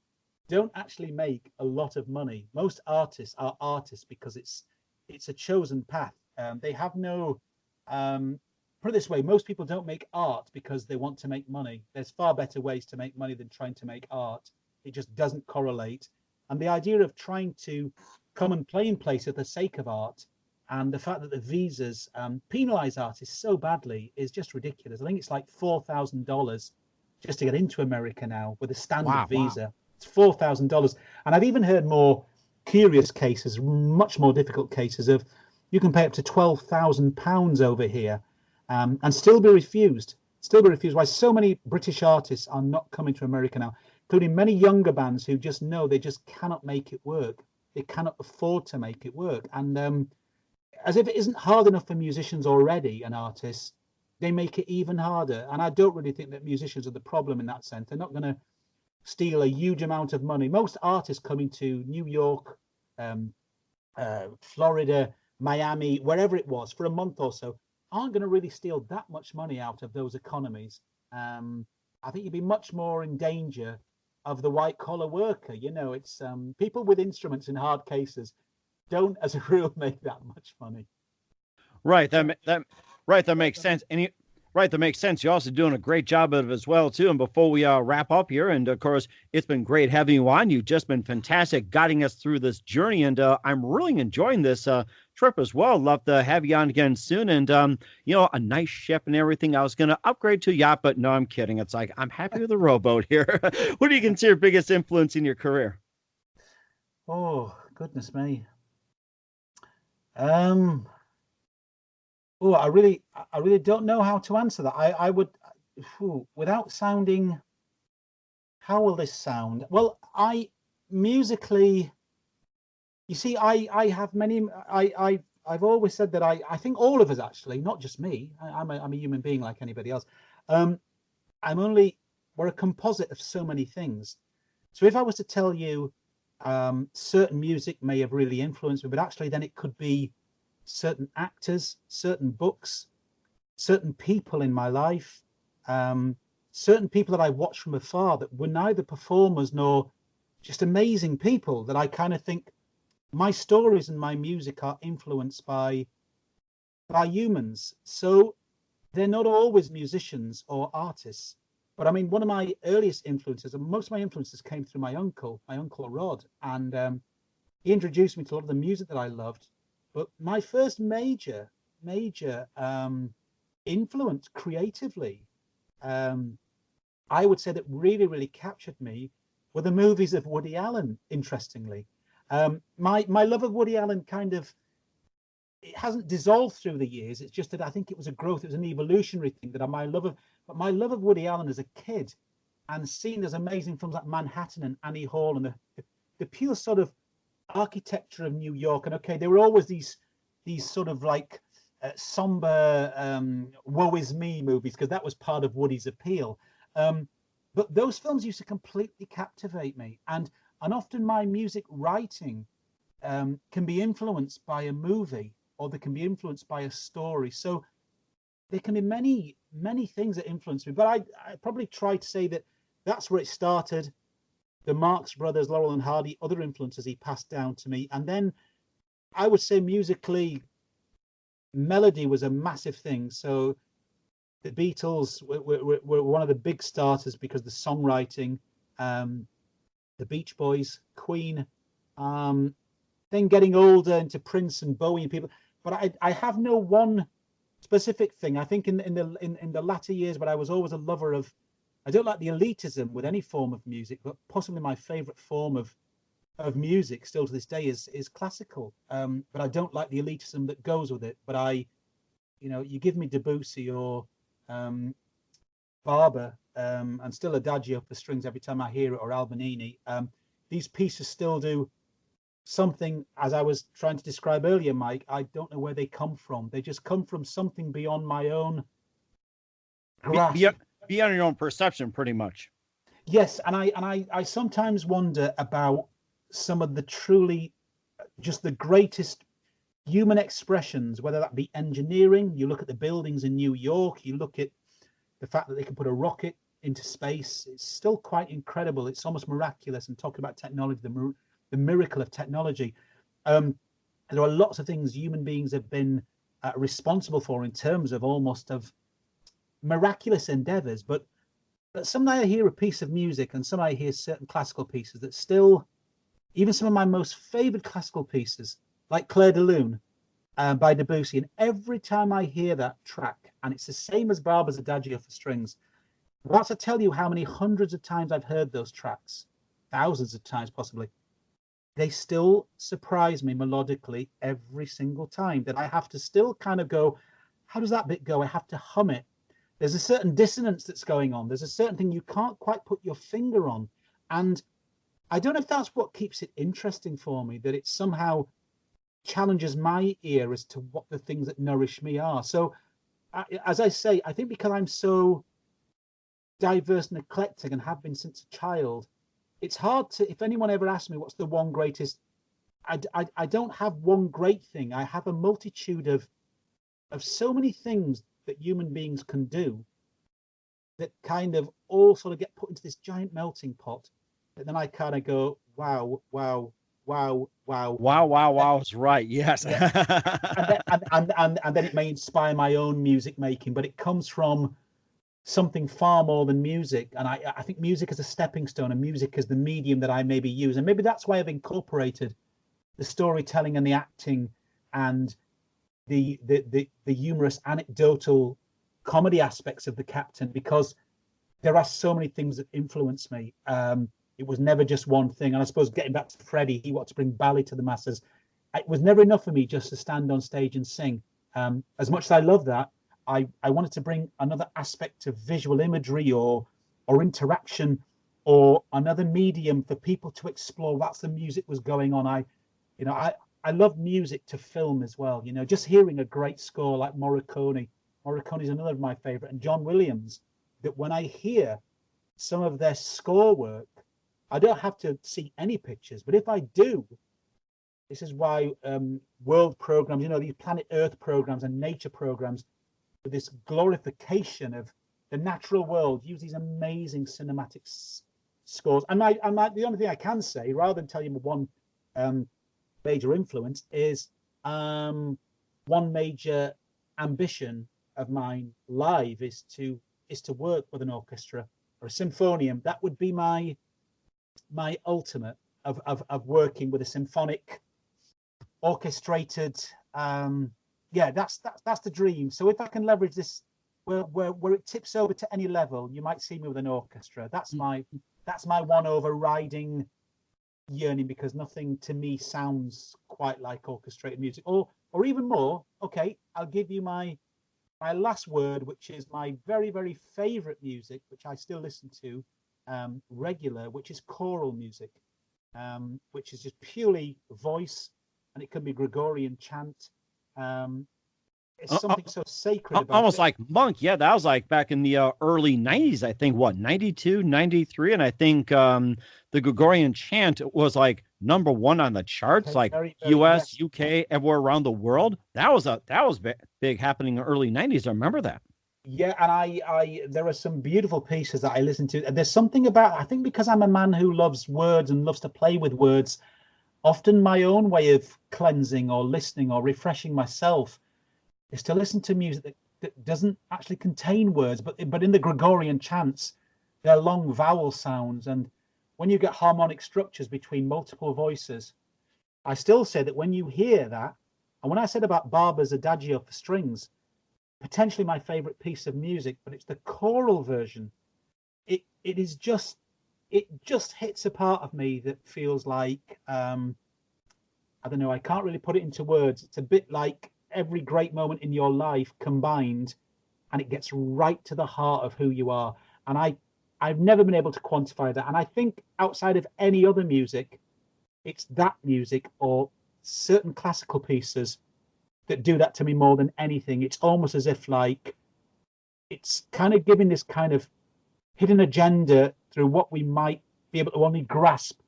don't actually make a lot of money. Most artists are artists because it's a chosen path. They have no, put it this way, most people don't make art because they want to make money. There's far better ways to make money than trying to make art. It just doesn't correlate. And the idea of trying to come and play in place for the sake of art, and the fact that the visas penalize artists so badly, is just ridiculous. I think it's like $4,000 just to get into America now with a standard visa. Wow. It's $4,000. And I've even heard more curious cases, much more difficult cases of you can pay up to £12,000 over here and still be refused. Why so many British artists are not coming to America now, including many younger bands who just know they just cannot make it work. They cannot afford to make it work. And as if it isn't hard enough for musicians already and artists, they make it even harder. And I don't really think that musicians are the problem in that sense. They're not going to steal a huge amount of money. Most artists coming to New York, Florida, Miami, wherever it was, for a month or so, aren't going to really steal that much money out of those economies. I think you'd be much more in danger of the white collar worker. You know, it's people with instruments in hard cases don't, as a rule, make that much money. Right. That makes sense. That makes sense. You're also doing a great job of it as well, too. And before we wrap up here, and of course, it's been great having you on. You've just been fantastic guiding us through this journey. And I'm really enjoying this trip as well. Love to have you on again soon. And, you know, a nice ship and everything. I was going to upgrade to a yacht, but no, I'm kidding. It's like, I'm happy with the rowboat here. What do you consider biggest influence in your career? Oh, goodness me. I really don't know how to answer that. I would, without sounding, how will this sound? Well, musically, you see, I have many, I've always said that I think all of us actually, not just me, I'm a human being like anybody else. We're a composite of so many things. So if I was to tell you certain music may have really influenced me, but actually then it could be certain actors, certain books, certain people in my life, certain people that I watched from afar that were neither performers nor just amazing people, that I kind of think my stories and my music are influenced by humans. So they're not always musicians or artists. But I mean, one of my earliest influences, and most of my influences came through my uncle Rod. And he introduced me to a lot of the music that I loved. But my first major influence creatively, I would say that really, really captured me were the movies of Woody Allen, interestingly. My love of Woody Allen it hasn't dissolved through the years. It's just that I think it was a growth, it was an evolutionary thing, that my love of Woody Allen as a kid, and seeing those amazing films like Manhattan and Annie Hall, and the pure sort of architecture of New York. And okay, there were always these sort of like somber woe is me movies, because that was part of Woody's appeal. But those films used to completely captivate me, and often my music writing can be influenced by a movie, or they can be influenced by a story. So there can be many things that influence me. But I probably try to say that that's where it started. The Marx Brothers, Laurel and Hardy, other influences he passed down to me. And then I would say musically, melody was a massive thing. So the Beatles were one of the big starters because the songwriting, the Beach Boys, Queen, then getting older into Prince and Bowie and people. But I have no one specific thing. I think in the latter years, but I was always a lover of. I don't like the elitism with any form of music, but possibly my favorite form of music still to this day is classical. But I don't like the elitism that goes with it. But you give me Debussy or Barber and still Adagio for strings every time I hear it, or Albanini. These pieces still do something, as I was trying to describe earlier, Mike. I don't know where they come from. They just come from something beyond my own grasp. Beyond your own perception, pretty much. Yes, and I sometimes wonder about some of the truly just the greatest human expressions, whether that be engineering. You look at the buildings in New York, you look at the fact that they can put a rocket into space. It's still quite incredible. It's almost miraculous. And talking about technology, the miracle of technology. There are lots of things human beings have been responsible for in terms of almost of miraculous endeavors. But sometimes I hear a piece of music, and sometimes I hear certain classical pieces that still, even some of my most favorite classical pieces, like Clair de Lune by Debussy, and every time I hear that track, and it's the same as Barber's Adagio for strings, that's to tell you how many hundreds of times I've heard those tracks, thousands of times possibly, they still surprise me melodically every single time, that I have to still kind of go, how does that bit go? I have to hum it. There's a certain dissonance that's going on. There's a certain thing you can't quite put your finger on. And I don't know if that's what keeps it interesting for me, that it somehow challenges my ear as to what the things that nourish me are. So, as I say, I think because I'm so diverse and eclectic and have been since a child, it's hard to, if anyone ever asks me what's the one greatest, I don't have one great thing. I have a multitude of so many things that human beings can do that kind of all sort of get put into this giant melting pot. And then I kind of go, wow, wow, wow, wow. Wow, wow, wow is right. Yes. Yeah. and then it may inspire my own music making, but it comes from something far more than music. And I think music is a stepping stone, and music is the medium that I maybe use. And maybe that's why I've incorporated the storytelling and the acting and the humorous anecdotal comedy aspects of The Captain, because there are so many things that influence me. It was never just one thing. And I suppose getting back to Freddie, he wanted to bring ballet to the masses. It was never enough for me just to stand on stage and sing. As much as I love that, I wanted to bring another aspect of visual imagery or interaction, or another medium for people to explore. That's the music was going on. I love music to film as well. Just hearing a great score like Morricone is another of my favorite, and John Williams, that when I hear some of their score work, I don't have to see any pictures, but if I do, this is why world programs, these planet Earth programs and nature programs, with this glorification of the natural world, use these amazing cinematic scores. And the only thing I can say, rather than tell you one major influence, is one major ambition of mine live is to work with an orchestra or a symphonium. That would be my ultimate of working with a symphonic orchestrated. That's the dream. So if I can leverage this where it tips over to any level, you might see me with an orchestra. That's my one overriding yearning, because nothing to me sounds quite like orchestrated music, or even more. Okay, I'll give you my last word, which is my very, very favorite music, which I still listen to regular, which is choral music. which is just purely voice, and it can be Gregorian chant. Um, it's something so sacred about almost it. like Monk. Yeah, that was like back in the early 90s, I think, what, 92, 93. And I think the Gregorian chant was like #1 on the charts, like Very, very, US, yes. UK, everywhere around the world. That was big happening in the early 90s. I remember that. Yeah, and there are some beautiful pieces that I listen to. And there's something about, I think because I'm a man who loves words and loves to play with words, often my own way of cleansing or listening or refreshing myself is to listen to music that doesn't actually contain words, but in the Gregorian chants, they're long vowel sounds. And when you get harmonic structures between multiple voices, I still say that when you hear that, and when I said about Barber's Adagio for strings, potentially my favorite piece of music, but it's the choral version. It just hits a part of me that feels like I don't know, I can't really put it into words. It's a bit like every great moment in your life combined, and it gets right to the heart of who you are. And I've never been able to quantify that. And I think outside of any other music, it's that music or certain classical pieces that do that to me more than anything. It's almost as if like it's kind of giving this kind of hidden agenda through what we might be able to only grasp.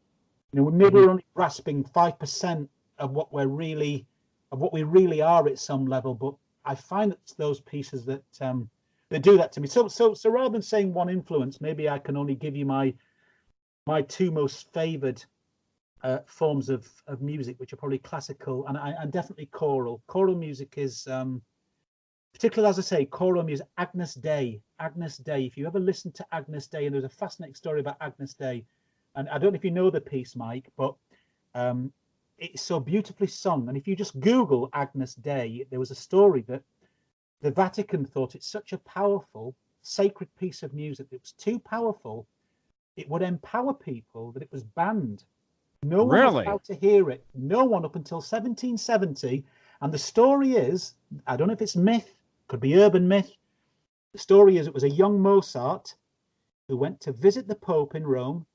You know, maybe Mhm. we're only grasping 5% of what we really are at some level. But I find that it's those pieces that do that to me. So rather than saying one influence, maybe I can only give you my two most favoured forms of music, which are probably classical and definitely choral. Choral music is particularly, as I say, choral music. Agnes Day. Agnes Day. If you ever listen to Agnes Day, and there's a fascinating story about Agnes Day, and I don't know if you know the piece, Mike, but um, it's so beautifully sung. And if you just Google Agnes Day, there was a story that the Vatican thought it's such a powerful, sacred piece of music. It was too powerful. It would empower people that it was banned. No one was Really? allowed to hear it. No one up until 1770. And the story is, I don't know if it's myth, could be urban myth. The story is it was a young Mozart who went to visit the Pope in Rome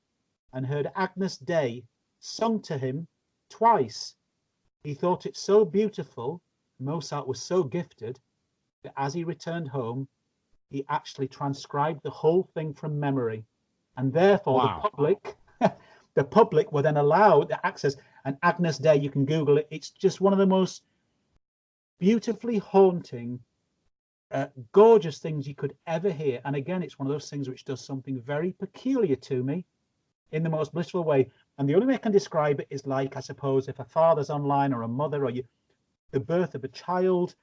and heard Agnus Dei sung to him twice. He thought it so beautiful, Mozart was so gifted, that as he returned home, he actually transcribed the whole thing from memory. And therefore the Wow. public the public were then allowed the access. And Agnus Dei, you can Google it. It's just one of the most beautifully haunting, gorgeous things you could ever hear. And again, it's one of those things which does something very peculiar to me in the most blissful way. And the only way I can describe it is like, I suppose, if a father's online or a mother or the birth of a child.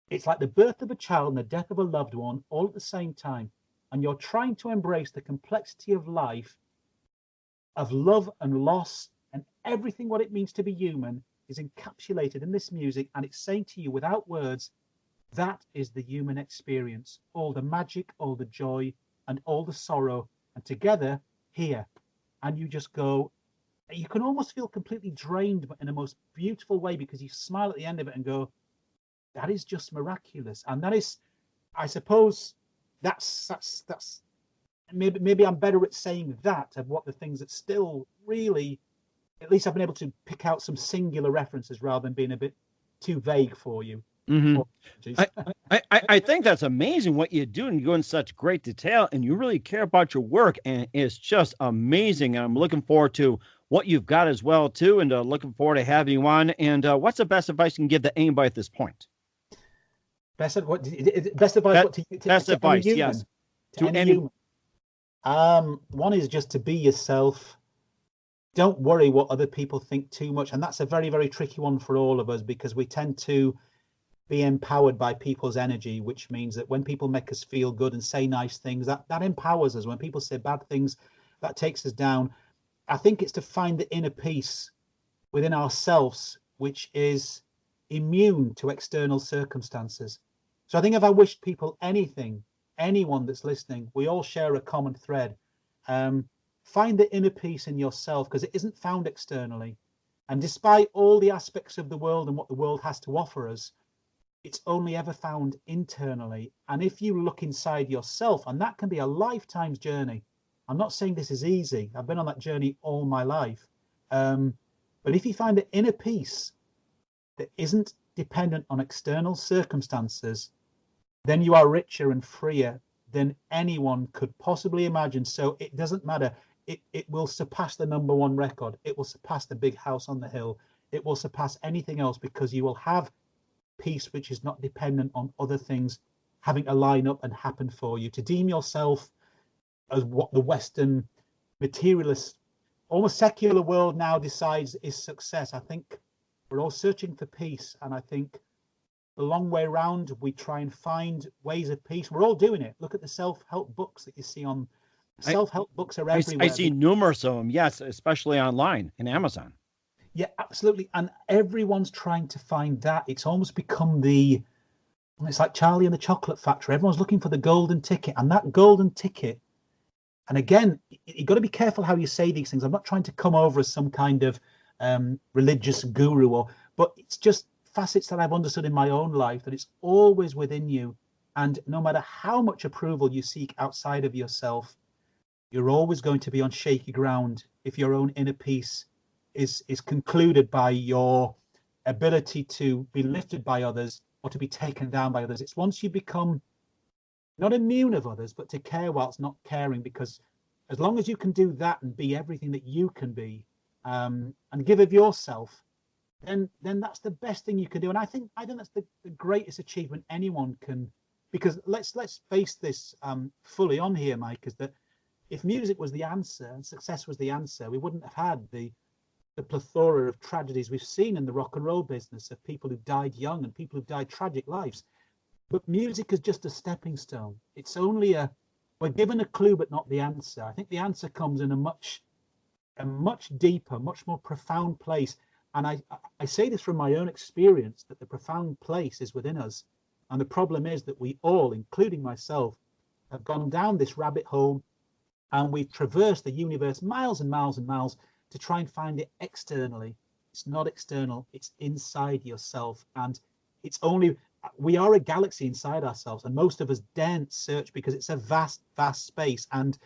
It's like the birth of a child and the death of a loved one all at the same time. And you're trying to embrace the complexity of life, of love and loss, and everything what it means to be human is encapsulated in this music. And it's saying to you without words, that is the human experience, all the magic, all the joy, and all the sorrow, and together here. And you just go, you can almost feel completely drained, but in a most beautiful way, because you smile at the end of it and go, that is just miraculous. And that is, I suppose, that's maybe I'm better at saying that of what the things that still really, at least I've been able to pick out some singular references rather than being a bit too vague for you. Hmm. Apologies. I think that's amazing what you do, and you go in such great detail, and you really care about your work, and it's just amazing. And I'm looking forward to what you've got as well too, and looking forward to having you on. And what's the best advice you can give to anybody at this point? Best advice That what best to any advice, yes, human? To to any any. human. One is just to be yourself. Don't worry what other people think too much. And that's a very, very tricky one for all of us, because we tend to be empowered by people's energy, which means that when people make us feel good and say nice things, that empowers us. When people say bad things, that takes us down. I think it's to find the inner peace within ourselves, which is immune to external circumstances. So I think if I wished people anything, anyone that's listening, we all share a common thread. Um, Find the inner peace in yourself, because it isn't found externally. And despite all the aspects of the world and what the world has to offer us, it's only ever found internally. And if you look inside yourself, and that can be a lifetime's journey, I'm not saying this is easy. I've been on that journey all my life. But if you find an inner peace that isn't dependent on external circumstances, then you are richer and freer than anyone could possibly imagine. So it doesn't matter. It will surpass the #1 record. It will surpass the big house on the hill. It will surpass anything else, because you will have peace which is not dependent on other things having to line up and happen for you. To deem yourself as what the Western materialist, almost secular world now decides is success. I think we're all searching for peace, and I think the long way around, we try and find ways of peace. We're all doing it. Look at the self-help books that you see on. Self-help books are everywhere. I see numerous of them, yes, especially online in Amazon. Yeah, absolutely. And everyone's trying to find that. It's almost become it's like Charlie and the Chocolate Factory. Everyone's looking for the golden ticket, and that golden ticket. And again, you've got to be careful how you say these things. I'm not trying to come over as some kind of religious guru, but it's just facets that I've understood in my own life, that it's always within you. And no matter how much approval you seek outside of yourself, you're always going to be on shaky ground if your own inner peace is concluded by your ability to be lifted by others or to be taken down by others. It's once you become not immune of others, but to care whilst not caring, because as long as you can do that and be everything that you can be, and give of yourself, then that's the best thing you can do. And I think that's the greatest achievement anyone can, because let's face this fully on here, Mike, is that if music was the answer and success was the answer, we wouldn't have had the plethora of tragedies we've seen in the rock and roll business, of people who died young and people who died tragic lives. But music is just a stepping stone. It's only we're given a clue, but not the answer. I think the answer comes in a much deeper, much more profound place. And I say this from my own experience, that the profound place is within us. And the problem is that we all, including myself, have gone down this rabbit hole, and we've traversed the universe miles and miles and miles to try and find it externally. It's not external, it's inside yourself. And we are a galaxy inside ourselves, and most of us daren't search because it's a vast, vast space. And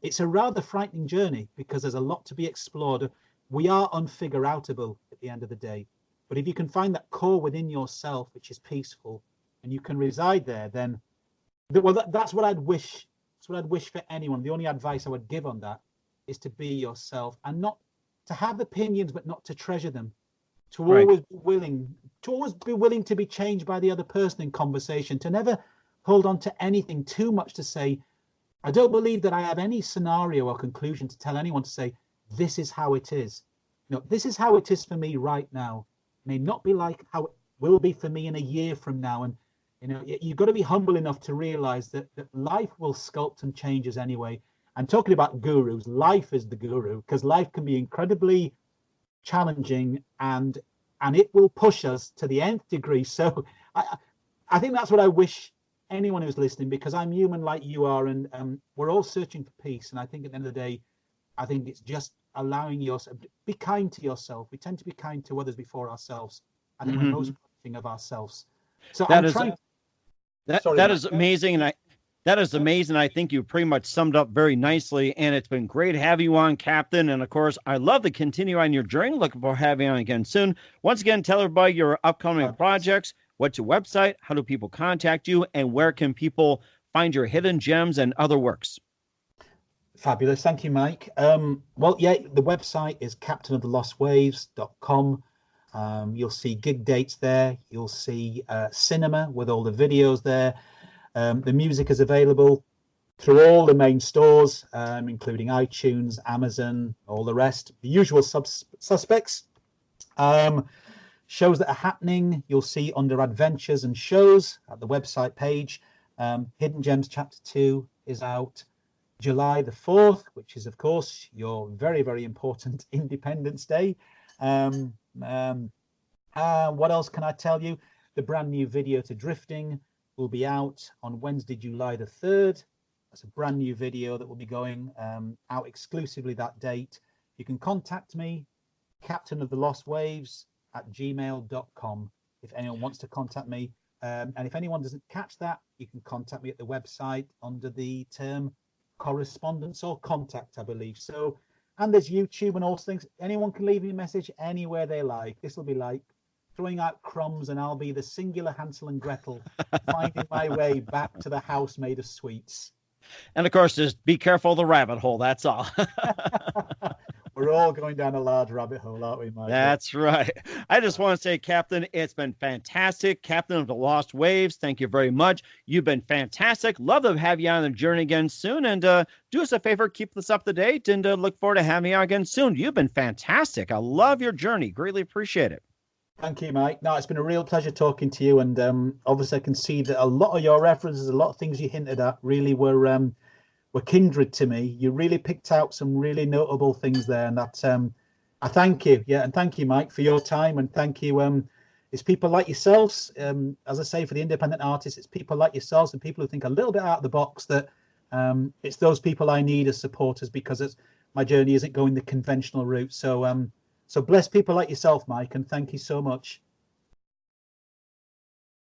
it's a rather frightening journey, because there's a lot to be explored. We are unfigure-outable at the end of the day. But if you can find that core within yourself, which is peaceful, and you can reside there, then, that's what I'd wish. That's what I'd wish for anyone. The only advice I would give on that is to be yourself, and not to have opinions, but not to treasure them. To always be willing to be changed by the other person in conversation. To never hold on to anything too much, to say, I don't believe that I have any scenario or conclusion to tell anyone to say, this is how it is. This is how it is for me right now. It may not be like how it will be for me in a year from now. And you've got to be humble enough to realize that life will sculpt and change us anyway. And talking about gurus, life is the guru, because life can be incredibly challenging, and it will push us to the nth degree. So I think that's what I wish anyone who's listening, because I'm human like you are, and we're all searching for peace. And I think at the end of the day, I think it's just allowing yourself, be kind to yourself. We tend to be kind to others before ourselves. I think we're most of ourselves. So that is amazing. And that is amazing. I think you pretty much summed up very nicely, and it's been great having you on, Captain. And of course, I love to continue on your journey. Looking for having you on again soon. Once again, tell everybody your upcoming projects, what's your website, how do people contact you, and where can people find your hidden gems and other works? Fabulous. Thank you, Mike. The website is captainofthelostwaves.com. You'll see gig dates there. You'll see cinema with all the videos there. The music is available through all the main stores, including iTunes, Amazon, all the rest, the usual suspects. Shows that are happening, you'll see under adventures and shows at the website page. Hidden Gems Chapter 2 is out July the 4th, which is, of course, your very, very important Independence Day. What else can I tell you? The brand new video to Drifting will be out on Wednesday, July the 3rd. That's a brand new video that will be going out exclusively that date. You can contact me, captainofthelostwaves@gmail.com, if anyone wants to contact me. And if anyone doesn't catch that, you can contact me at the website under the term correspondence or contact, I believe. So, and there's YouTube and all things. Anyone can leave me a message anywhere they like. This will be like throwing out crumbs, and I'll be the singular Hansel and Gretel finding my way back to the house made of sweets. And of course, just be careful of the rabbit hole. That's all. We're all going down a large rabbit hole, aren't we, Mike? That's right. I just want to say, Captain, it's been fantastic. Captain of the Lost Waves, thank you very much. You've been fantastic. Love to have you on the journey again soon. And do us a favor, keep this up to date, and look forward to having you on again soon. You've been fantastic. I love your journey. Greatly appreciate it. Thank you, Mike. No, it's been a real pleasure talking to you. And obviously, I can see that a lot of your references, a lot of things you hinted at really were kindred to me. You really picked out some really notable things there. And that's I thank you. Yeah. And thank you, Mike, for your time. And thank you. It's people like yourselves, as I say, for the independent artists, it's people like yourselves and people who think a little bit out of the box that it's those people I need as supporters, because my journey isn't going the conventional route. So bless people like yourself, Mike, and thank you so much.